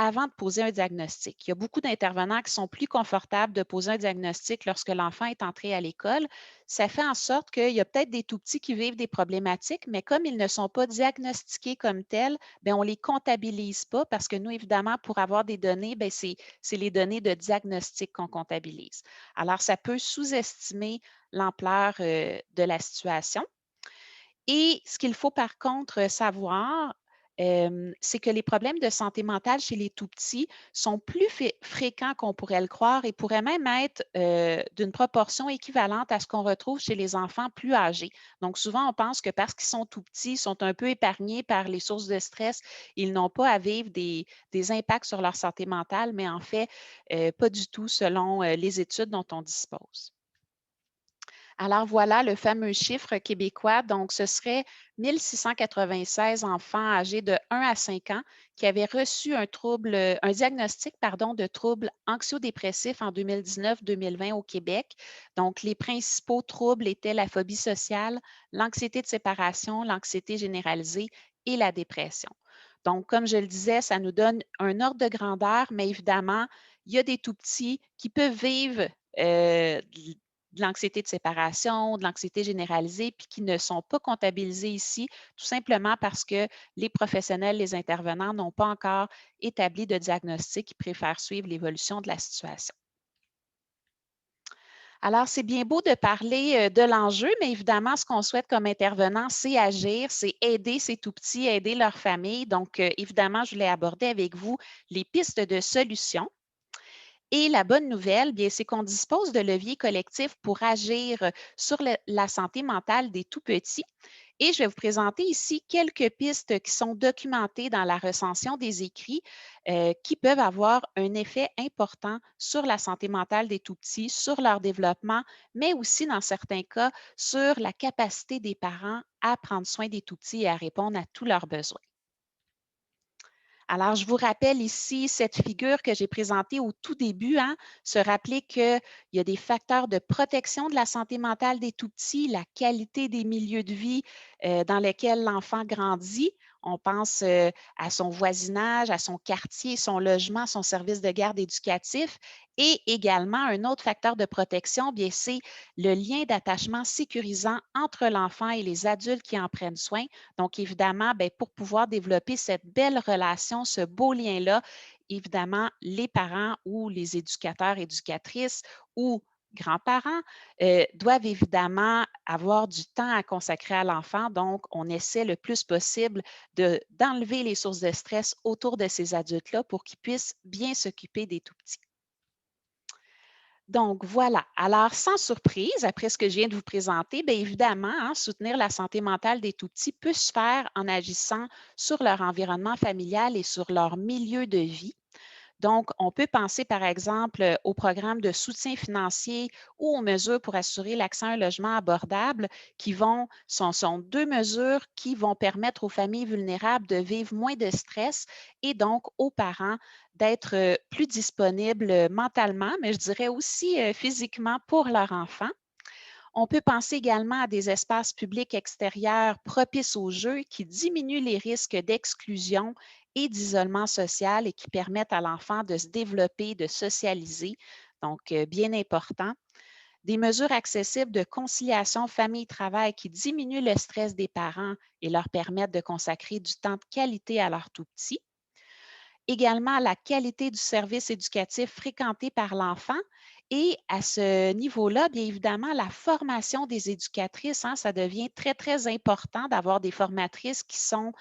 avant de poser un diagnostic. Il y a beaucoup d'intervenants qui sont plus confortables de poser un diagnostic lorsque l'enfant est entré à l'école. Ça fait en sorte qu'il y a peut-être des tout-petits qui vivent des problématiques, mais comme ils ne sont pas diagnostiqués comme tels, bien, on ne les comptabilise pas parce que nous, évidemment, pour avoir des données, bien, c'est les données de diagnostic qu'on comptabilise. Alors, ça peut sous-estimer l'ampleur de la situation. Et ce qu'il faut par contre savoir, c'est que les problèmes de santé mentale chez les tout-petits sont plus fréquents qu'on pourrait le croire et pourraient même être d'une proportion équivalente à ce qu'on retrouve chez les enfants plus âgés. Donc, souvent, on pense que parce qu'ils sont tout-petits, ils sont un peu épargnés par les sources de stress, ils n'ont pas à vivre des impacts sur leur santé mentale, mais en fait, pas du tout selon les études dont on dispose. Alors voilà le fameux chiffre québécois. Donc, ce serait 1696 enfants âgés de 1 à 5 ans qui avaient reçu un diagnostic de troubles anxio-dépressifs en 2019-2020 au Québec. Donc, les principaux troubles étaient la phobie sociale, l'anxiété de séparation, l'anxiété généralisée et la dépression. Donc, comme je le disais, ça nous donne un ordre de grandeur, mais évidemment, il y a des tout-petits qui peuvent vivre de l'anxiété de séparation, de l'anxiété généralisée, puis qui ne sont pas comptabilisés ici, tout simplement parce que les professionnels, les intervenants n'ont pas encore établi de diagnostic, ils préfèrent suivre l'évolution de la situation. Alors, c'est bien beau de parler de l'enjeu, mais évidemment, ce qu'on souhaite comme intervenant, c'est agir, c'est aider ces tout-petits, aider leur famille. Donc, évidemment, je voulais aborder avec vous les pistes de solutions. Et la bonne nouvelle, bien, c'est qu'on dispose de leviers collectifs pour agir sur la santé mentale des tout-petits. Et je vais vous présenter ici quelques pistes qui sont documentées dans la recension des écrits qui peuvent avoir un effet important sur la santé mentale des tout-petits, sur leur développement, mais aussi, dans certains cas, sur la capacité des parents à prendre soin des tout-petits et à répondre à tous leurs besoins. Alors, je vous rappelle ici cette figure que j'ai présentée au tout début, hein, se rappeler qu'il y a des facteurs de protection de la santé mentale des tout-petits, la qualité des milieux de vie dans lesquels l'enfant grandit. On pense à son voisinage, à son quartier, son logement, son service de garde éducatif. Et également, un autre facteur de protection, bien, c'est le lien d'attachement sécurisant entre l'enfant et les adultes qui en prennent soin. Donc, évidemment, bien, pour pouvoir développer cette belle relation, ce beau lien-là, évidemment, les parents ou les éducateurs, éducatrices ou grands-parents doivent évidemment avoir du temps à consacrer à l'enfant. Donc, on essaie le plus possible d'enlever les sources de stress autour de ces adultes-là pour qu'ils puissent bien s'occuper des tout-petits. Donc, voilà. Alors, sans surprise, après ce que je viens de vous présenter, bien évidemment, hein, soutenir la santé mentale des tout-petits peut se faire en agissant sur leur environnement familial et sur leur milieu de vie. Donc, on peut penser, par exemple, au programme de soutien financier ou aux mesures pour assurer l'accès à un logement abordable sont deux mesures qui vont permettre aux familles vulnérables de vivre moins de stress et donc aux parents d'être plus disponibles mentalement, mais je dirais aussi physiquement pour leur enfant. On peut penser également à des espaces publics extérieurs propices au jeu qui diminuent les risques d'exclusion et d'isolement social et qui permettent à l'enfant de se développer, de socialiser. Donc, bien important. Des mesures accessibles de conciliation famille-travail qui diminuent le stress des parents et leur permettent de consacrer du temps de qualité à leurs tout-petits. Également, la qualité du service éducatif fréquenté par l'enfant. Et à ce niveau-là, bien évidemment, la formation des éducatrices, hein, ça devient très, très important d'avoir des formatrices qui sont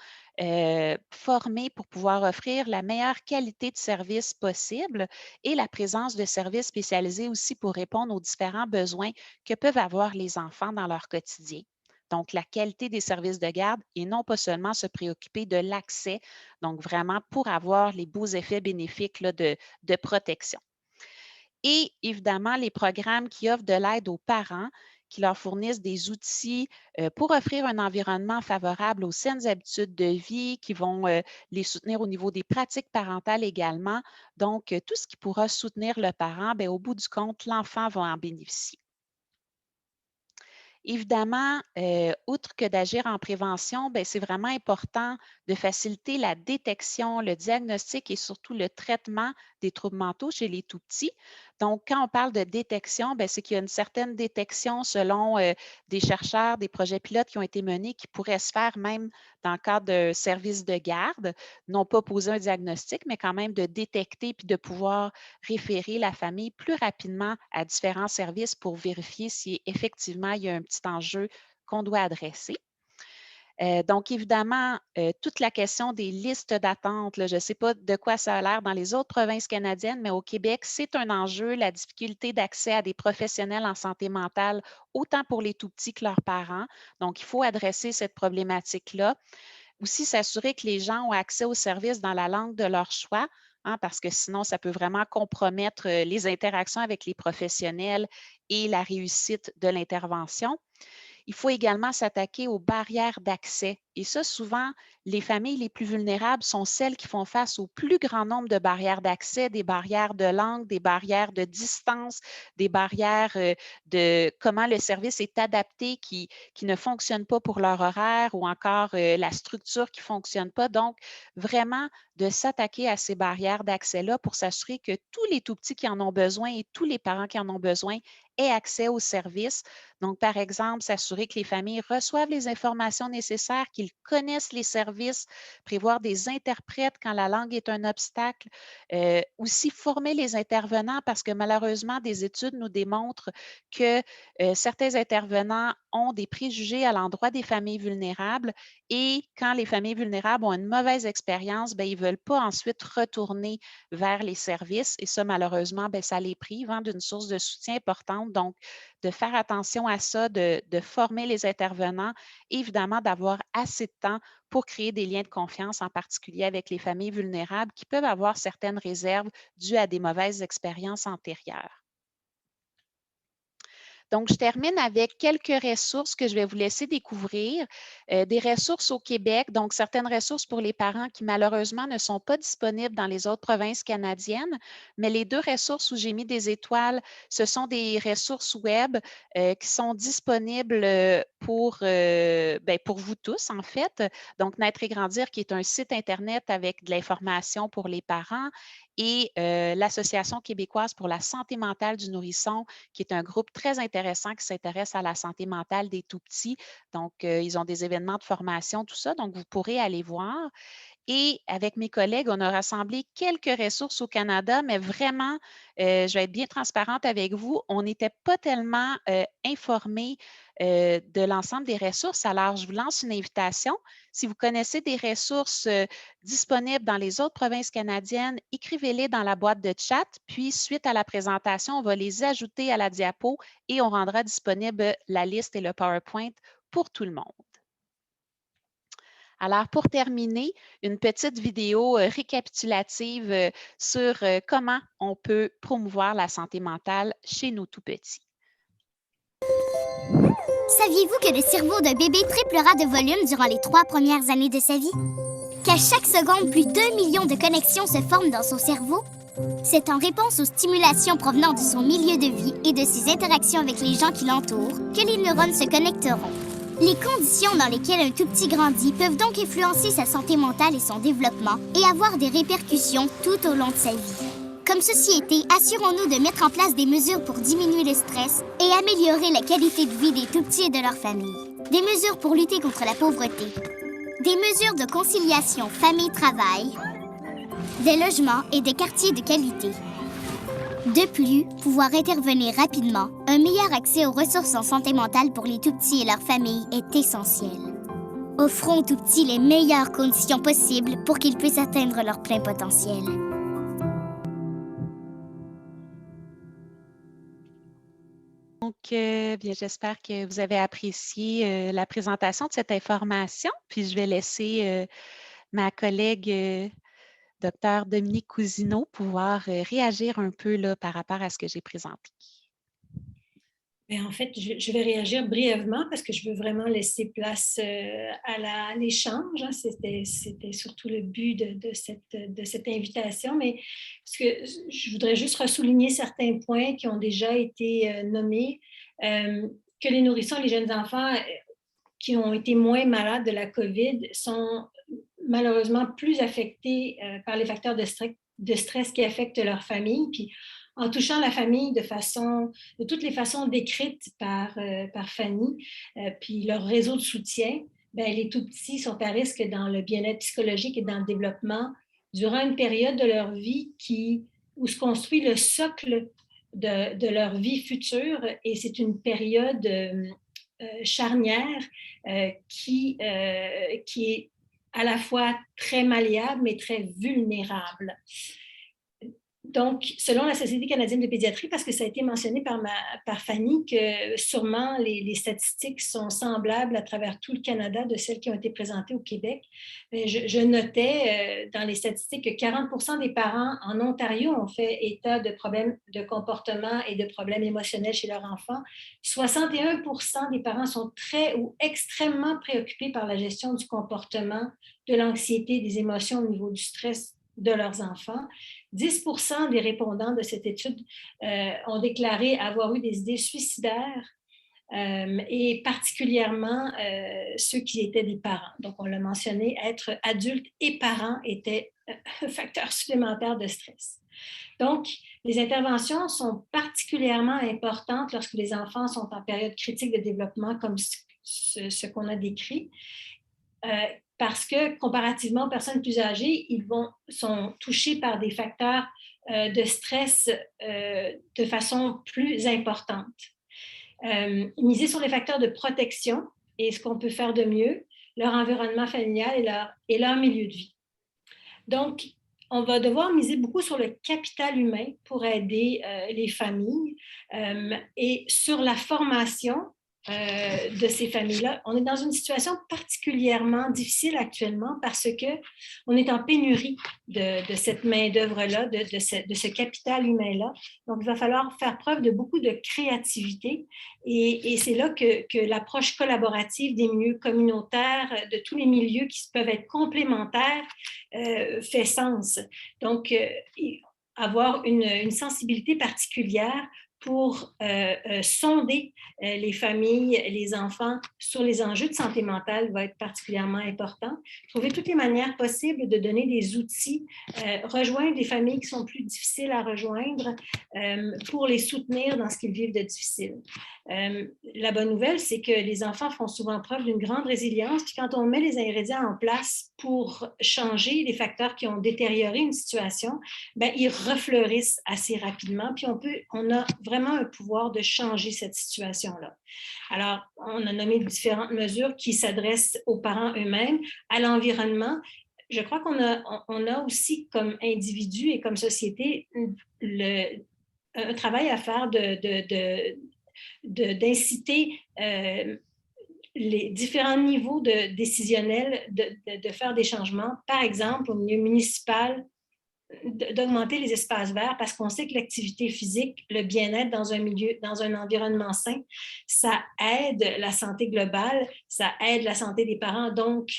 formées pour pouvoir offrir la meilleure qualité de service possible et la présence de services spécialisés aussi pour répondre aux différents besoins que peuvent avoir les enfants dans leur quotidien. Donc, la qualité des services de garde et non pas seulement se préoccuper de l'accès, donc vraiment pour avoir les beaux effets bénéfiques là, de protection. Et évidemment, les programmes qui offrent de l'aide aux parents, qui leur fournissent des outils pour offrir un environnement favorable aux saines habitudes de vie, qui vont les soutenir au niveau des pratiques parentales également. Donc, tout ce qui pourra soutenir le parent, bien, au bout du compte, l'enfant va en bénéficier. Évidemment, outre que d'agir en prévention, ben, c'est vraiment important de faciliter la détection, le diagnostic et surtout le traitement des troubles mentaux chez les tout-petits. Donc, quand on parle de détection, ben, c'est qu'il y a une certaine détection selon des chercheurs, des projets pilotes qui ont été menés qui pourraient se faire même dans le cadre d'un service de garde, non pas poser un diagnostic, mais quand même de détecter puis de pouvoir référer la famille plus rapidement à différents services pour vérifier si effectivement il y a un petit enjeu qu'on doit adresser. Donc, évidemment, toute la question des listes d'attente, là, je ne sais pas de quoi ça a l'air dans les autres provinces canadiennes, mais au Québec, c'est un enjeu, la difficulté d'accès à des professionnels en santé mentale, autant pour les tout-petits que leurs parents. Donc, il faut adresser cette problématique-là. Aussi, s'assurer que les gens ont accès aux services dans la langue de leur choix, hein, parce que sinon, ça peut vraiment compromettre les interactions avec les professionnels et la réussite de l'intervention. Il faut également s'attaquer aux barrières d'accès. Et ça, souvent, les familles les plus vulnérables sont celles qui font face au plus grand nombre de barrières d'accès, des barrières de langue, des barrières de distance, des barrières de comment le service est adapté qui ne fonctionne pas pour leur horaire ou encore la structure qui ne fonctionne pas. Donc, vraiment, de s'attaquer à ces barrières d'accès-là pour s'assurer que tous les tout-petits qui en ont besoin et tous les parents qui en ont besoin aient accès aux services. Donc, par exemple, s'assurer que les familles reçoivent les informations nécessaires, qu'ils connaissent les services, prévoir des interprètes quand la langue est un obstacle, aussi former les intervenants parce que malheureusement, des études nous démontrent que certains intervenants ont des préjugés à l'endroit des familles vulnérables et quand les familles vulnérables ont une mauvaise expérience, bien, ils ne veulent pas ensuite retourner vers les services et ça, malheureusement, bien, ça les prive hein, d'une source de soutien importante. Donc, de faire attention à ça, de former les intervenants et évidemment d'avoir assez de temps pour créer des liens de confiance, en particulier avec les familles vulnérables qui peuvent avoir certaines réserves dues à des mauvaises expériences antérieures. Donc, je termine avec quelques ressources que je vais vous laisser découvrir. Des ressources au Québec, donc certaines ressources pour les parents qui malheureusement ne sont pas disponibles dans les autres provinces canadiennes, mais les 2 ressources où j'ai mis des étoiles, ce sont des ressources web qui sont disponibles pour vous tous, en fait. Donc, Naître et grandir, qui est un site Internet avec de l'information pour les parents, et l'Association québécoise pour la santé mentale du nourrisson, qui est un groupe très intéressant qui s'intéresse à la santé mentale des tout-petits. Donc, ils ont des événements de formation, tout ça. Donc, vous pourrez aller voir. Et avec mes collègues, on a rassemblé quelques ressources au Canada, mais vraiment, je vais être bien transparente avec vous, on n'était pas tellement informés de l'ensemble des ressources. Alors, je vous lance une invitation. Si vous connaissez des ressources disponibles dans les autres provinces canadiennes, écrivez-les dans la boîte de chat, puis suite à la présentation, on va les ajouter à la diapo et on rendra disponible la liste et le PowerPoint pour tout le monde. Alors, pour terminer, une petite vidéo récapitulative sur comment on peut promouvoir la santé mentale chez nos tout-petits. Saviez-vous que le cerveau d'un bébé triplera de volume durant les 3 premières années de sa vie? Qu'à chaque seconde, plus d'1 million de connexions se forment dans son cerveau? C'est en réponse aux stimulations provenant de son milieu de vie et de ses interactions avec les gens qui l'entourent que les neurones se connecteront. Les conditions dans lesquelles un tout-petit grandit peuvent donc influencer sa santé mentale et son développement et avoir des répercussions tout au long de sa vie. Comme société, assurons-nous de mettre en place des mesures pour diminuer le stress et améliorer la qualité de vie des tout-petits et de leurs familles. Des mesures pour lutter contre la pauvreté. Des mesures de conciliation famille-travail. Des logements et des quartiers de qualité. De plus, pouvoir intervenir rapidement, un meilleur accès aux ressources en santé mentale pour les tout-petits et leurs familles est essentiel. Offrons aux tout-petits les meilleures conditions possibles pour qu'ils puissent atteindre leur plein potentiel. Donc, bien, j'espère que vous avez apprécié la présentation de cette information. Puis, je vais laisser ma collègue Dr. Dominique Cousineau pouvoir réagir un peu là, par rapport à ce que j'ai présenté. Bien, en fait, je vais réagir brièvement parce que je veux vraiment laisser place à l'échange. Hein. C'était surtout le but de cette invitation. Mais parce que je voudrais juste ressouligner certains points qui ont déjà été nommés, que les nourrissons, les jeunes enfants qui ont été moins malades de la COVID sont malheureusement plus affectés par les facteurs de stress qui affectent leur famille. Puis, en touchant la famille de toutes les façons décrites par Fanny, puis leur réseau de soutien, bien, les tout-petits sont à risque dans le bien-être psychologique et dans le développement durant une période de leur vie où se construit le socle de leur vie future. Et c'est une période charnière qui est à la fois très malléable, mais très vulnérable. Donc, selon la Société canadienne de pédiatrie, parce que ça a été mentionné par Fanny, que sûrement les statistiques sont semblables à travers tout le Canada de celles qui ont été présentées au Québec. Je notais dans les statistiques que 40% des parents en Ontario ont fait état de problèmes de comportement et de problèmes émotionnels chez leurs enfants. 61% des parents sont très ou extrêmement préoccupés par la gestion du comportement, de l'anxiété, des émotions au niveau du stress de leurs enfants. 10% des répondants de cette étude ont déclaré avoir eu des idées suicidaires et particulièrement ceux qui étaient des parents. Donc, on l'a mentionné, être adulte et parent était un facteur supplémentaire de stress. Donc, les interventions sont particulièrement importantes lorsque les enfants sont en période critique de développement comme ce qu'on a décrit. Parce que comparativement aux personnes plus âgées, sont touchés par des facteurs de stress de façon plus importante. Miser sur les facteurs de protection et ce qu'on peut faire de mieux, leur environnement familial et leur milieu de vie. Donc, on va devoir miser beaucoup sur le capital humain pour aider les familles et sur la formation de ces familles-là. On est dans une situation particulièrement difficile actuellement parce qu'on est en pénurie de cette main-d'œuvre-là, de ce capital humain-là. Donc, il va falloir faire preuve de beaucoup de créativité et c'est là que l'approche collaborative des milieux communautaires, de tous les milieux qui peuvent être complémentaires, fait sens. Donc, avoir une sensibilité particulière pour sonder les familles, les enfants sur les enjeux de santé mentale va être particulièrement important. Trouver toutes les manières possibles de donner des outils, rejoindre les familles qui sont plus difficiles à rejoindre pour les soutenir dans ce qu'ils vivent de difficile. La bonne nouvelle, c'est que les enfants font souvent preuve d'une grande résilience, puis quand on met les ingrédients en place pour changer les facteurs qui ont détérioré une situation, bien, ils refleurissent assez rapidement, puis on a vraiment un pouvoir de changer cette situation-là. Alors, on a nommé différentes mesures qui s'adressent aux parents eux-mêmes, à l'environnement. Je crois qu'on a aussi, comme individu et comme société, un travail à faire d'inciter les différents niveaux décisionnels de faire des changements. Par exemple, au milieu municipal, d'augmenter les espaces verts parce qu'on sait que l'activité physique, le bien-être dans un milieu, dans un environnement sain, ça aide la santé globale, ça aide la santé des parents, donc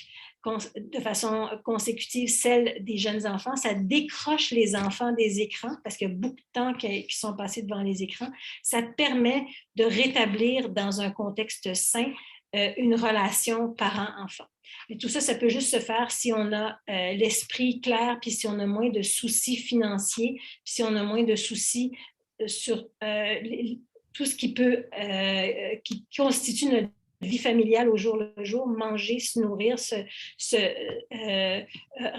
de façon consécutive celle des jeunes enfants, ça décroche les enfants des écrans parce qu'il y a beaucoup de temps qui sont passés devant les écrans, ça permet de rétablir dans un contexte sain une relation parent-enfant. Et tout ça, ça peut juste se faire si on a l'esprit clair, puis si on a moins de soucis financiers, puis si on a moins de soucis sur tout ce qui constitue notre vie familiale au jour le jour, manger, se nourrir,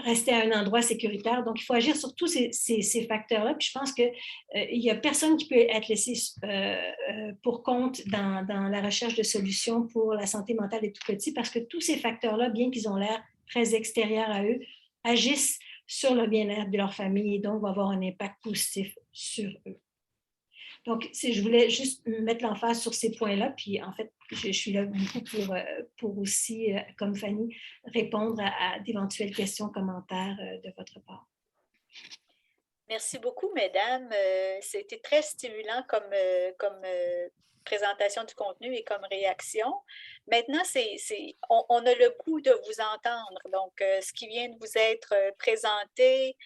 rester à un endroit sécuritaire. Donc, il faut agir sur tous ces facteurs-là. Puis je pense qu'il n'y a personne qui peut être laissé pour compte dans la recherche de solutions pour la santé mentale des tout-petits parce que tous ces facteurs-là, bien qu'ils ont l'air très extérieurs à eux, agissent sur le bien-être de leur famille et donc vont avoir un impact positif sur eux. Donc, je voulais juste mettre l'emphase sur ces points-là, puis en fait, je suis là beaucoup pour aussi, comme Fanny, répondre à d'éventuelles questions, commentaires de votre part. Merci beaucoup, mesdames. C'était très stimulant comme présentation du contenu et comme réaction. Maintenant, on a le goût de vous entendre. Donc, ce qui vient de vous être présenté,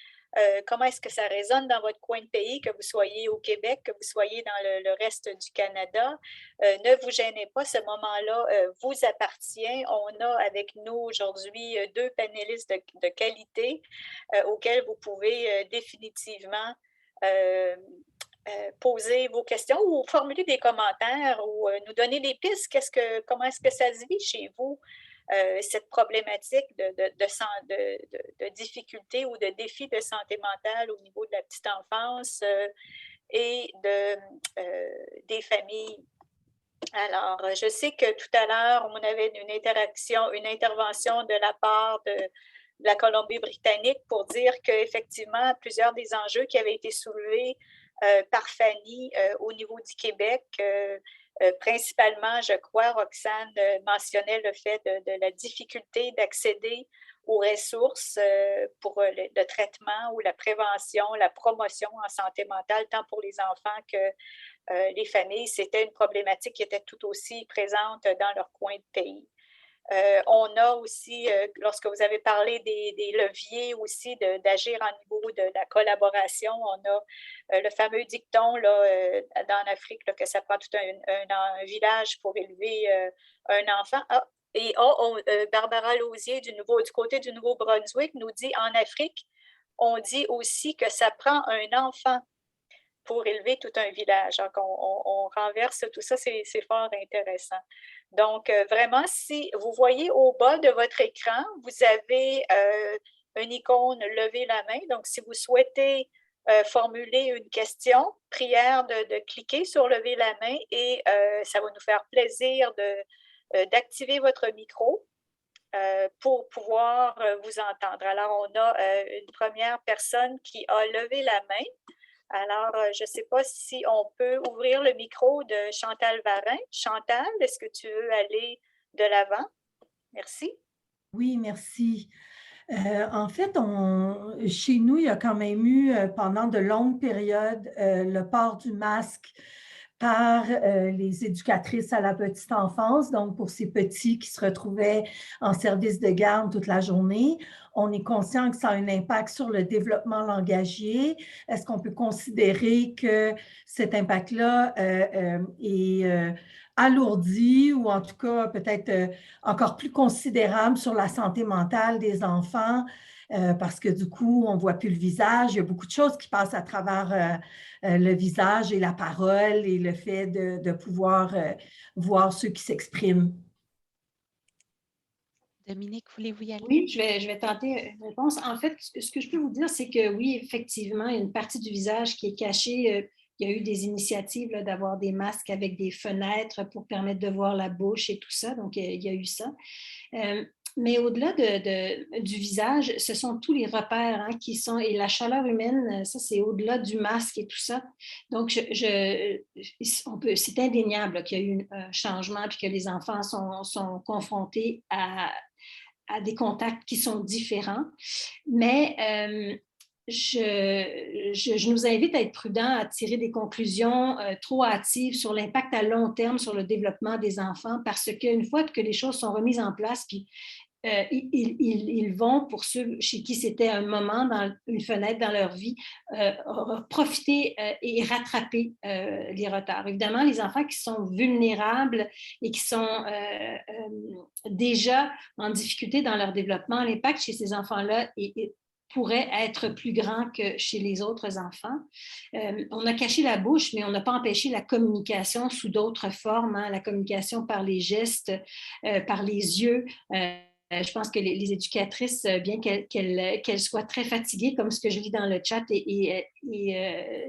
comment est-ce que ça résonne dans votre coin de pays, que vous soyez au Québec, que vous soyez dans le reste du Canada. Ne vous gênez pas, ce moment-là vous appartient. On a avec nous aujourd'hui 2 panélistes de qualité auxquels vous pouvez définitivement poser vos questions ou formuler des commentaires ou nous donner des pistes. Comment est-ce que ça se vit chez vous? Cette problématique de difficultés ou de défis de santé mentale au niveau de la petite enfance et des familles. Alors, je sais que tout à l'heure, on avait une intervention de la part de la Colombie-Britannique pour dire qu'effectivement, plusieurs des enjeux qui avaient été soulevés par Fanny au niveau du Québec, principalement, je crois, Roxane mentionnait le fait de la difficulté d'accéder aux ressources pour le traitement ou la prévention, la promotion en santé mentale, tant pour les enfants que les familles. C'était une problématique qui était tout aussi présente dans leur coin de pays. On a aussi, lorsque vous avez parlé des leviers aussi d'agir au niveau de la collaboration, on a le fameux dicton là, dans l'Afrique là, que ça prend tout un village pour élever un enfant. Barbara Lausier du côté du Nouveau-Brunswick nous dit en Afrique, on dit aussi que ça prend un enfant pour élever tout un village. Donc, on renverse tout ça, c'est fort intéressant. Donc, vraiment, si vous voyez au bas de votre écran, vous avez une icône « Lever la main ». Donc, si vous souhaitez formuler une question, prière de cliquer sur « Lever la main » et ça va nous faire plaisir d'activer votre micro pour pouvoir vous entendre. Alors, on a une première personne qui a levé la main. Alors, je ne sais pas si on peut ouvrir le micro de Chantal Varin. Chantal, est-ce que tu veux aller de l'avant? Merci. Oui, merci. En fait, chez nous, il y a quand même eu pendant de longues périodes le port du masque par les éducatrices à la petite enfance, donc pour ces petits qui se retrouvaient en service de garde toute la journée. On est conscient que ça a un impact sur le développement langagier. Est-ce qu'on peut considérer que cet impact-là est alourdi ou en tout cas peut-être encore plus considérable sur la santé mentale des enfants? Parce que du coup, on ne voit plus le visage. Il y a beaucoup de choses qui passent à travers le visage et la parole et le fait de pouvoir voir ceux qui s'expriment. Dominique, voulez-vous y aller? Oui, je vais tenter une réponse. En fait, ce que je peux vous dire, c'est que oui, effectivement, il y a une partie du visage qui est cachée. Il y a eu des initiatives d'avoir des masques avec des fenêtres pour permettre de voir la bouche et tout ça. Donc, il y a eu ça. Mais au-delà du visage, ce sont tous les repères qui sont, et la chaleur humaine, ça c'est au-delà du masque et tout ça. Donc, c'est indéniable qu'il y a eu un changement et que les enfants sont confrontés à des contacts qui sont différents. Mais je nous invite à être prudents, à tirer des conclusions trop hâtives sur l'impact à long terme sur le développement des enfants, parce qu'une fois que les choses sont remises en place, puis ils vont, pour ceux chez qui c'était un moment, une fenêtre dans leur vie, profiter et rattraper les retards. Évidemment, les enfants qui sont vulnérables et qui sont déjà en difficulté dans leur développement, l'impact chez ces enfants-là pourrait être plus grand que chez les autres enfants. On a caché la bouche, mais on n'a pas empêché la communication sous d'autres formes, la communication par les gestes, par les yeux. Je pense que les éducatrices, bien qu'elles soient très fatiguées, comme ce que je lis dans le chat, et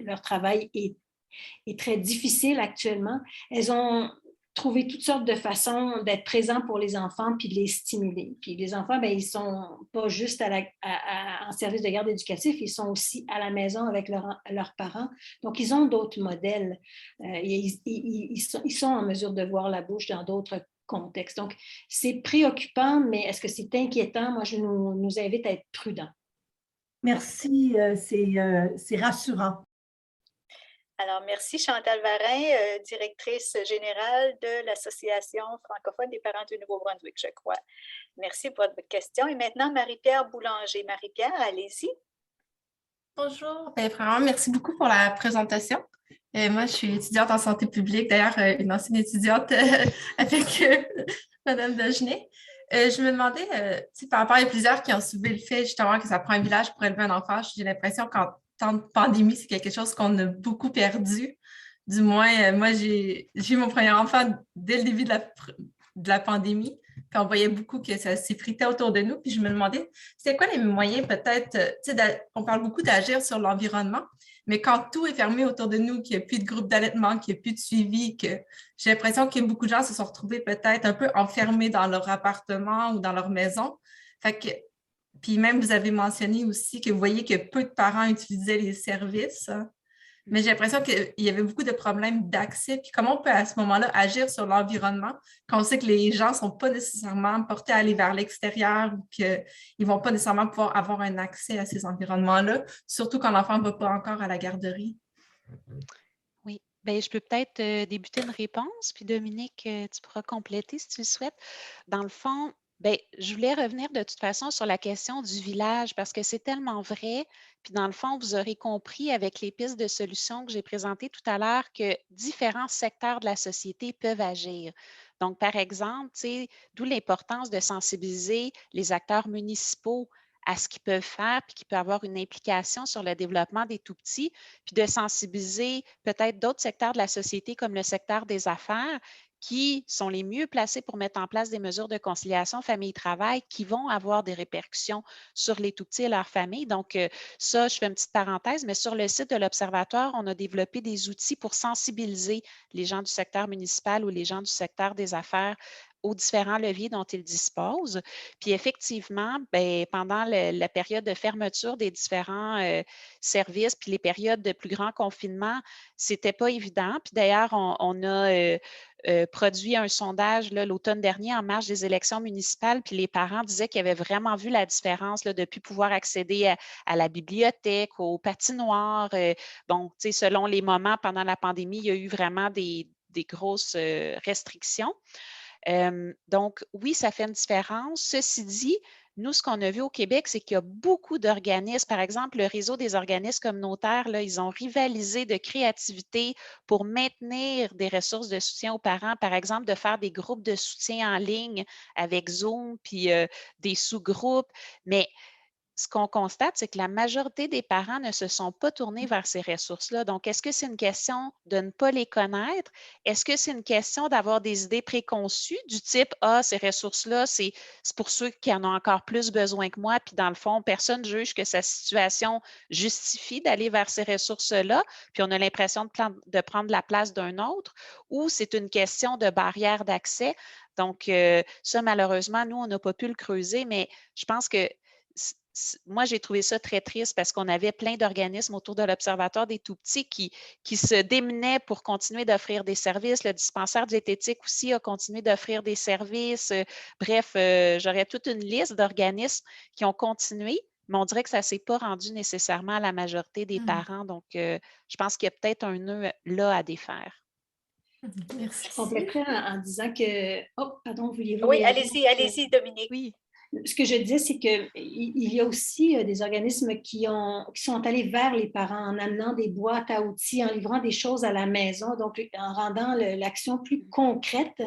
leur travail est très difficile actuellement, elles ont trouvé toutes sortes de façons d'être présents pour les enfants puis de les stimuler. Puis les enfants, ils ne sont pas juste en service de garde éducatif, ils sont aussi à la maison avec leurs parents. Donc, ils ont d'autres modèles. Ils sont en mesure de voir la bouche dans d'autres contexte. Donc, c'est préoccupant, mais est-ce que c'est inquiétant? Moi, je nous invite à être prudents. Merci, c'est rassurant. Alors, merci Chantal Varin, directrice générale de l'Association francophone des parents du Nouveau-Brunswick, je crois. Merci pour votre question. Et maintenant, Marie-Pierre Boulanger. Marie-Pierre, allez-y. Bonjour, vraiment, merci beaucoup pour la présentation. Moi, je suis étudiante en santé publique, d'ailleurs, une ancienne étudiante avec Mme Dagenet. Je me demandais, par rapport, il y a plusieurs qui ont soulevé le fait justement que ça prend un village pour élever un enfant. J'ai l'impression qu'en temps de pandémie, c'est quelque chose qu'on a beaucoup perdu. Du moins, moi, j'ai eu mon premier enfant dès le début de la pandémie. Puis on voyait beaucoup que ça s'effritait autour de nous. Puis je me demandais, c'est quoi les moyens peut-être, on parle beaucoup d'agir sur l'environnement, mais quand tout est fermé autour de nous, qu'il n'y a plus de groupe d'allaitement, qu'il n'y a plus de suivi, que j'ai l'impression que beaucoup de gens se sont retrouvés peut-être un peu enfermés dans leur appartement ou dans leur maison. Fait que, puis même, vous avez mentionné aussi que vous voyez que peu de parents utilisaient les services. Mais j'ai l'impression qu'il y avait beaucoup de problèmes d'accès. Puis comment on peut à ce moment-là agir sur l'environnement quand on sait que les gens ne sont pas nécessairement portés à aller vers l'extérieur ou qu'ils ne vont pas nécessairement pouvoir avoir un accès à ces environnements-là, surtout quand l'enfant ne va pas encore à la garderie? Oui, bien, je peux peut-être débuter une réponse, puis Dominique, tu pourras compléter si tu le souhaites. Dans le fond, bien, je voulais revenir de toute façon sur la question du village parce que c'est tellement vrai. Puis dans le fond, vous aurez compris avec les pistes de solutions que j'ai présentées tout à l'heure que différents secteurs de la société peuvent agir. Donc, par exemple, d'où l'importance de sensibiliser les acteurs municipaux à ce qu'ils peuvent faire, puis qui peut avoir une implication sur le développement des tout-petits, puis de sensibiliser peut-être d'autres secteurs de la société comme le secteur des affaires qui sont les mieux placés pour mettre en place des mesures de conciliation famille-travail qui vont avoir des répercussions sur les tout-petits et leurs familles. Donc, ça, je fais une petite parenthèse, mais sur le site de l'Observatoire, on a développé des outils pour sensibiliser les gens du secteur municipal ou les gens du secteur des affaires aux différents leviers dont ils disposent. Puis effectivement, ben, pendant la période de fermeture des différents services, puis les périodes de plus grand confinement, c'était pas évident. Puis d'ailleurs, on a produit un sondage là, l'automne dernier en marge des élections municipales, puis les parents disaient qu'ils avaient vraiment vu la différence là, depuis pouvoir accéder à la bibliothèque, aux patinoires. Bon, tu sais, selon les moments pendant la pandémie, il y a eu vraiment des grosses restrictions. Donc, oui, ça fait une différence. Ceci dit, nous, ce qu'on a vu au Québec, c'est qu'il y a beaucoup d'organismes. Par exemple, le réseau des organismes communautaires, là, ils ont rivalisé de créativité pour maintenir des ressources de soutien aux parents. Par exemple, de faire des groupes de soutien en ligne avec Zoom, puis des sous-groupes. Mais ce qu'on constate, c'est que la majorité des parents ne se sont pas tournés vers ces ressources-là. Donc, est-ce que c'est une question de ne pas les connaître? Est-ce que c'est une question d'avoir des idées préconçues du type, ah, ces ressources-là, c'est pour ceux qui en ont encore plus besoin que moi, puis dans le fond, personne ne juge que sa situation justifie d'aller vers ces ressources-là, puis on a l'impression de prendre la place d'un autre, ou c'est une question de barrière d'accès? Donc, ça, malheureusement, nous, on n'a pas pu le creuser, mais je pense que moi, j'ai trouvé ça très triste parce qu'on avait plein d'organismes autour de l'Observatoire des tout-petits qui se démenaient pour continuer d'offrir des services. Le dispensaire diététique aussi a continué d'offrir des services. Bref, j'aurais toute une liste d'organismes qui ont continué, mais on dirait que ça ne s'est pas rendu nécessairement à la majorité des parents. Donc, je pense qu'il y a peut-être un nœud là à défaire. Merci. Je compléterais en disant que... Oh, pardon, vouliez-vous Oui, réagir? allez-y, Dominique. Oui. Ce que je disais, c'est qu'il y a aussi des organismes qui sont allés vers les parents en amenant des boîtes à outils, en livrant des choses à la maison, donc en rendant l'action plus concrète.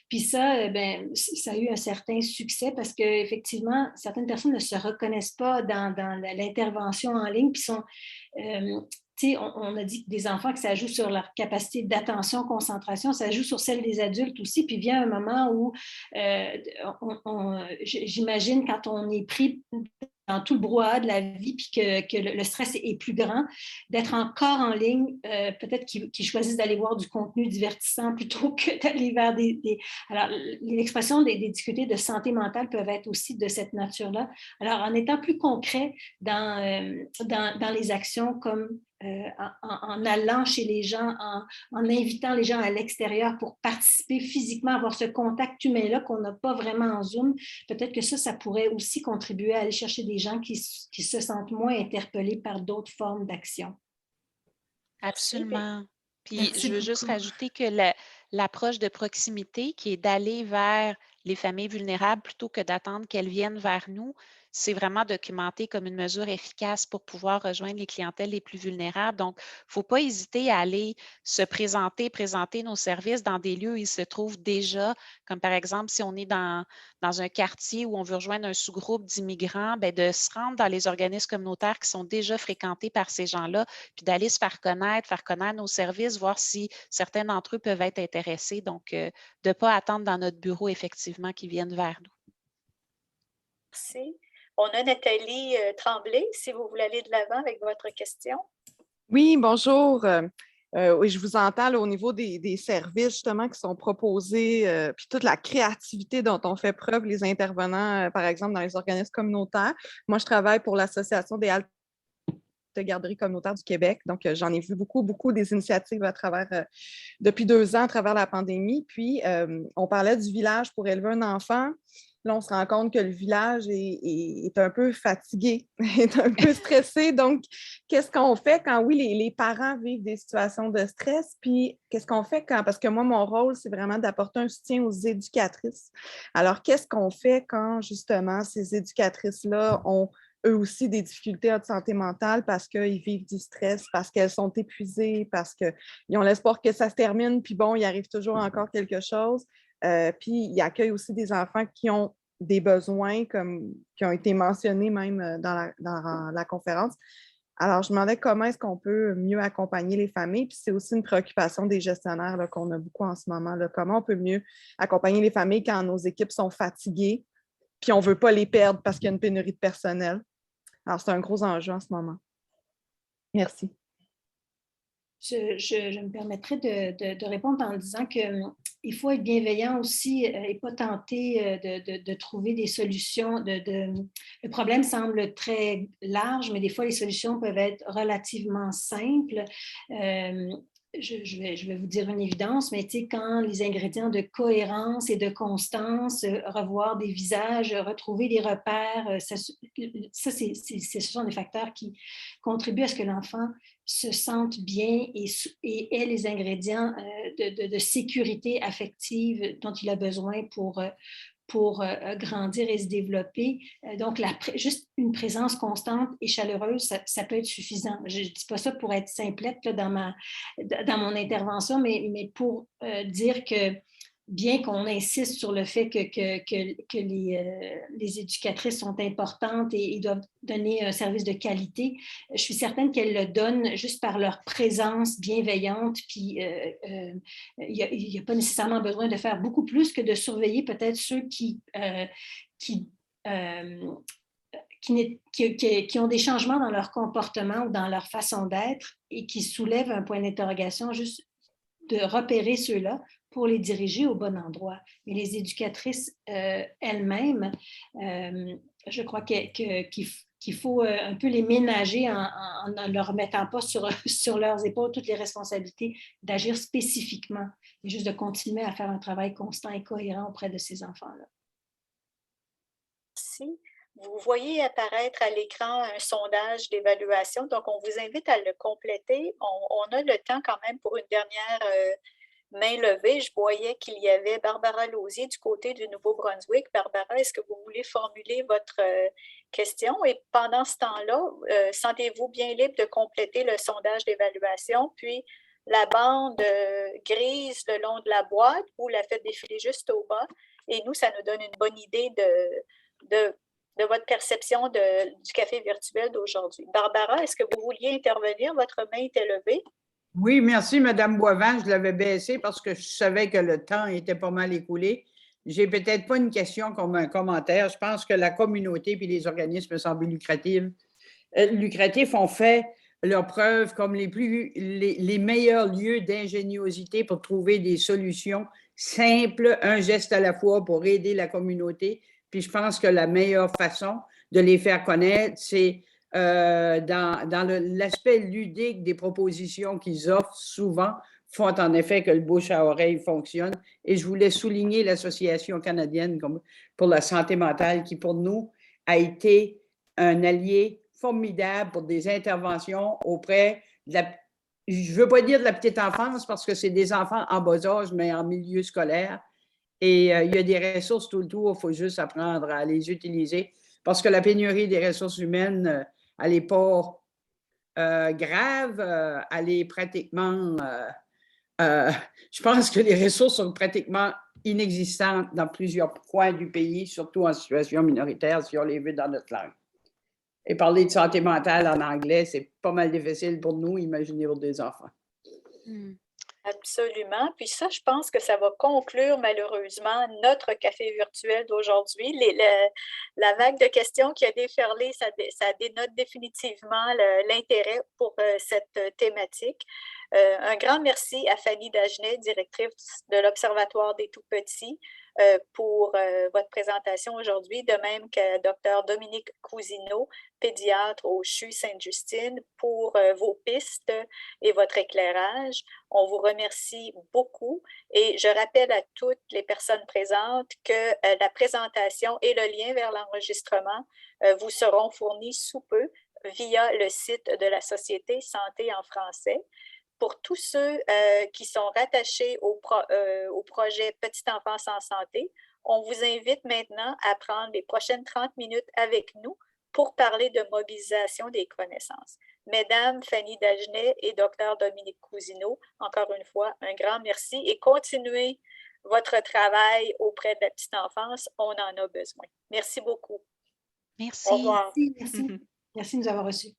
Puis ça, ben, ça a eu un certain succès parce qu'effectivement, certaines personnes ne se reconnaissent pas dans l'intervention en ligne, puis sont... on a dit que des enfants, que ça joue sur leur capacité d'attention, concentration, ça joue sur celle des adultes aussi. Puis vient un moment où, j'imagine, quand on est pris dans tout le brouhaha de la vie, puis que le stress est plus grand, d'être encore en ligne, peut-être qu'ils choisissent d'aller voir du contenu divertissant plutôt que d'aller vers Alors, l'expression des difficultés de santé mentale peuvent être aussi de cette nature-là. Alors, en étant plus concret dans les actions comme en allant chez les gens, en invitant les gens à l'extérieur pour participer physiquement, avoir ce contact humain-là qu'on n'a pas vraiment en Zoom, peut-être que ça pourrait aussi contribuer à aller chercher des gens qui se sentent moins interpellés par d'autres formes d'action. Absolument. Puis Merci je veux juste beaucoup. rajouter que l'approche de proximité, qui est d'aller vers les familles vulnérables plutôt que d'attendre qu'elles viennent vers nous, c'est vraiment documenté comme une mesure efficace pour pouvoir rejoindre les clientèles les plus vulnérables. Donc, il ne faut pas hésiter à aller se présenter nos services dans des lieux où ils se trouvent déjà, comme par exemple si on est dans un quartier où on veut rejoindre un sous-groupe d'immigrants, bien, de se rendre dans les organismes communautaires qui sont déjà fréquentés par ces gens-là, puis d'aller se faire connaître nos services, voir si certains d'entre eux peuvent être intéressés. Donc, de ne pas attendre dans notre bureau, effectivement, qu'ils viennent vers nous. Merci. On a Nathalie Tremblay, si vous voulez aller de l'avant avec votre question. Oui, bonjour. Oui, je vous entends là, au niveau des services justement qui sont proposés, puis toute la créativité dont on fait preuve les intervenants, par exemple, dans les organismes communautaires. Moi, je travaille pour l'Association des haltes de garderie communautaire du Québec. Donc, j'en ai vu beaucoup des initiatives depuis 2 ans à travers la pandémie. Puis, on parlait du village pour élever un enfant. Là, on se rend compte que le village est un peu fatigué, est un peu stressé. Donc, qu'est-ce qu'on fait quand, oui, les parents vivent des situations de stress? Puis, qu'est-ce qu'on fait parce que moi, mon rôle, c'est vraiment d'apporter un soutien aux éducatrices. Alors, qu'est-ce qu'on fait quand, justement, ces éducatrices-là ont eux aussi des difficultés de santé mentale parce qu'ils vivent du stress, parce qu'elles sont épuisées, parce qu'ils ont l'espoir que ça se termine, puis bon, il arrive toujours encore quelque chose. Puis ils accueillent aussi des enfants qui ont des besoins qui ont été mentionnés même dans la conférence. Alors, je me demandais comment est-ce qu'on peut mieux accompagner les familles. Puis c'est aussi une préoccupation des gestionnaires là, qu'on a beaucoup en ce moment. Là. Comment on peut mieux accompagner les familles quand nos équipes sont fatiguées, puis on ne veut pas les perdre parce qu'il y a une pénurie de personnel. Alors, c'est un gros enjeu en ce moment. Merci. Je me permettrai de répondre en disant que il faut être bienveillant aussi et pas tenter de trouver des solutions. Le problème semble très large, mais des fois, les solutions peuvent être relativement simples. Je vais vous dire une évidence, mais quand les ingrédients de cohérence et de constance, revoir des visages, retrouver des repères, ce sont des facteurs qui contribuent à ce que l'enfant se sente bien et ait les ingrédients de sécurité affective dont il a besoin pour grandir et se développer. Donc, juste une présence constante et chaleureuse, ça peut être suffisant. Je ne dis pas ça pour être simplette là, dans mon intervention, mais pour dire que bien qu'on insiste sur le fait que les éducatrices sont importantes et doivent donner un service de qualité, je suis certaine qu'elles le donnent juste par leur présence bienveillante. Puis, il n'y a pas nécessairement besoin de faire beaucoup plus que de surveiller peut-être ceux qui ont des changements dans leur comportement ou dans leur façon d'être et qui soulèvent un point d'interrogation, juste de repérer ceux-là pour les diriger au bon endroit. Mais les éducatrices elles-mêmes, je crois qu'il faut un peu les ménager en ne leur mettant pas sur leurs épaules toutes les responsabilités d'agir spécifiquement et juste de continuer à faire un travail constant et cohérent auprès de ces enfants-là. Merci. Vous voyez apparaître à l'écran un sondage d'évaluation, donc on vous invite à le compléter. On a le temps quand même pour une dernière main levée. Je voyais qu'il y avait Barbara Lausier du côté du Nouveau-Brunswick. Barbara, est-ce que vous voulez formuler votre question? Et pendant ce temps-là, sentez-vous bien libre de compléter le sondage d'évaluation, puis la bande grise le long de la boîte, vous la faites défiler juste au bas. Et nous, ça nous donne une bonne idée de votre perception du café virtuel d'aujourd'hui. Barbara, est-ce que vous vouliez intervenir? Votre main était levée. Oui, merci, Mme Boivin. Je l'avais baissé parce que je savais que le temps était pas mal écoulé. J'ai peut-être pas une question comme un commentaire. Je pense que la communauté et les organismes me semblent lucratifs ont fait leurs preuves comme les meilleurs lieux d'ingéniosité pour trouver des solutions simples, un geste à la fois pour aider la communauté. Puis je pense que la meilleure façon de les faire connaître, c'est dans l'aspect ludique des propositions qu'ils offrent souvent, font en effet que le bouche à oreille fonctionne. Et je voulais souligner l'Association canadienne pour la santé mentale qui, pour nous, a été un allié formidable pour des interventions auprès de je ne veux pas dire de la petite enfance parce que c'est des enfants en bas âge, mais en milieu scolaire. Et il y a des ressources tout le tour, il faut juste apprendre à les utiliser parce que la pénurie des ressources humaines, elle n'est pas grave, elle est pratiquement... je pense que les ressources sont pratiquement inexistantes dans plusieurs coins du pays, surtout en situation minoritaire, si on les veut dans notre langue. Et parler de santé mentale en anglais, c'est pas mal difficile pour nous, imaginez pour des enfants. Absolument. Puis ça, je pense que ça va conclure malheureusement notre café virtuel d'aujourd'hui. La vague de questions qui a déferlé, ça dénote définitivement l'intérêt pour cette thématique. Un grand merci à Fanny Dagenet, directrice de l'Observatoire des Tout-Petits, pour votre présentation aujourd'hui, de même qu'à Dr. Dominique Cousineau, pédiatre au CHU Sainte-Justine, pour vos pistes et votre éclairage. On vous remercie beaucoup et je rappelle à toutes les personnes présentes que la présentation et le lien vers l'enregistrement vous seront fournis sous peu via le site de la Société Santé en français. Pour tous ceux qui sont rattachés au projet Petite enfance en santé, on vous invite maintenant à prendre les prochaines 30 minutes avec nous pour parler de mobilisation des connaissances. Mesdames Fanny Dagenet et Dr. Dominique Cousineau, encore une fois, un grand merci et continuez votre travail auprès de la petite enfance. On en a besoin. Merci beaucoup. Merci. Au revoir. Merci de nous avoir reçus.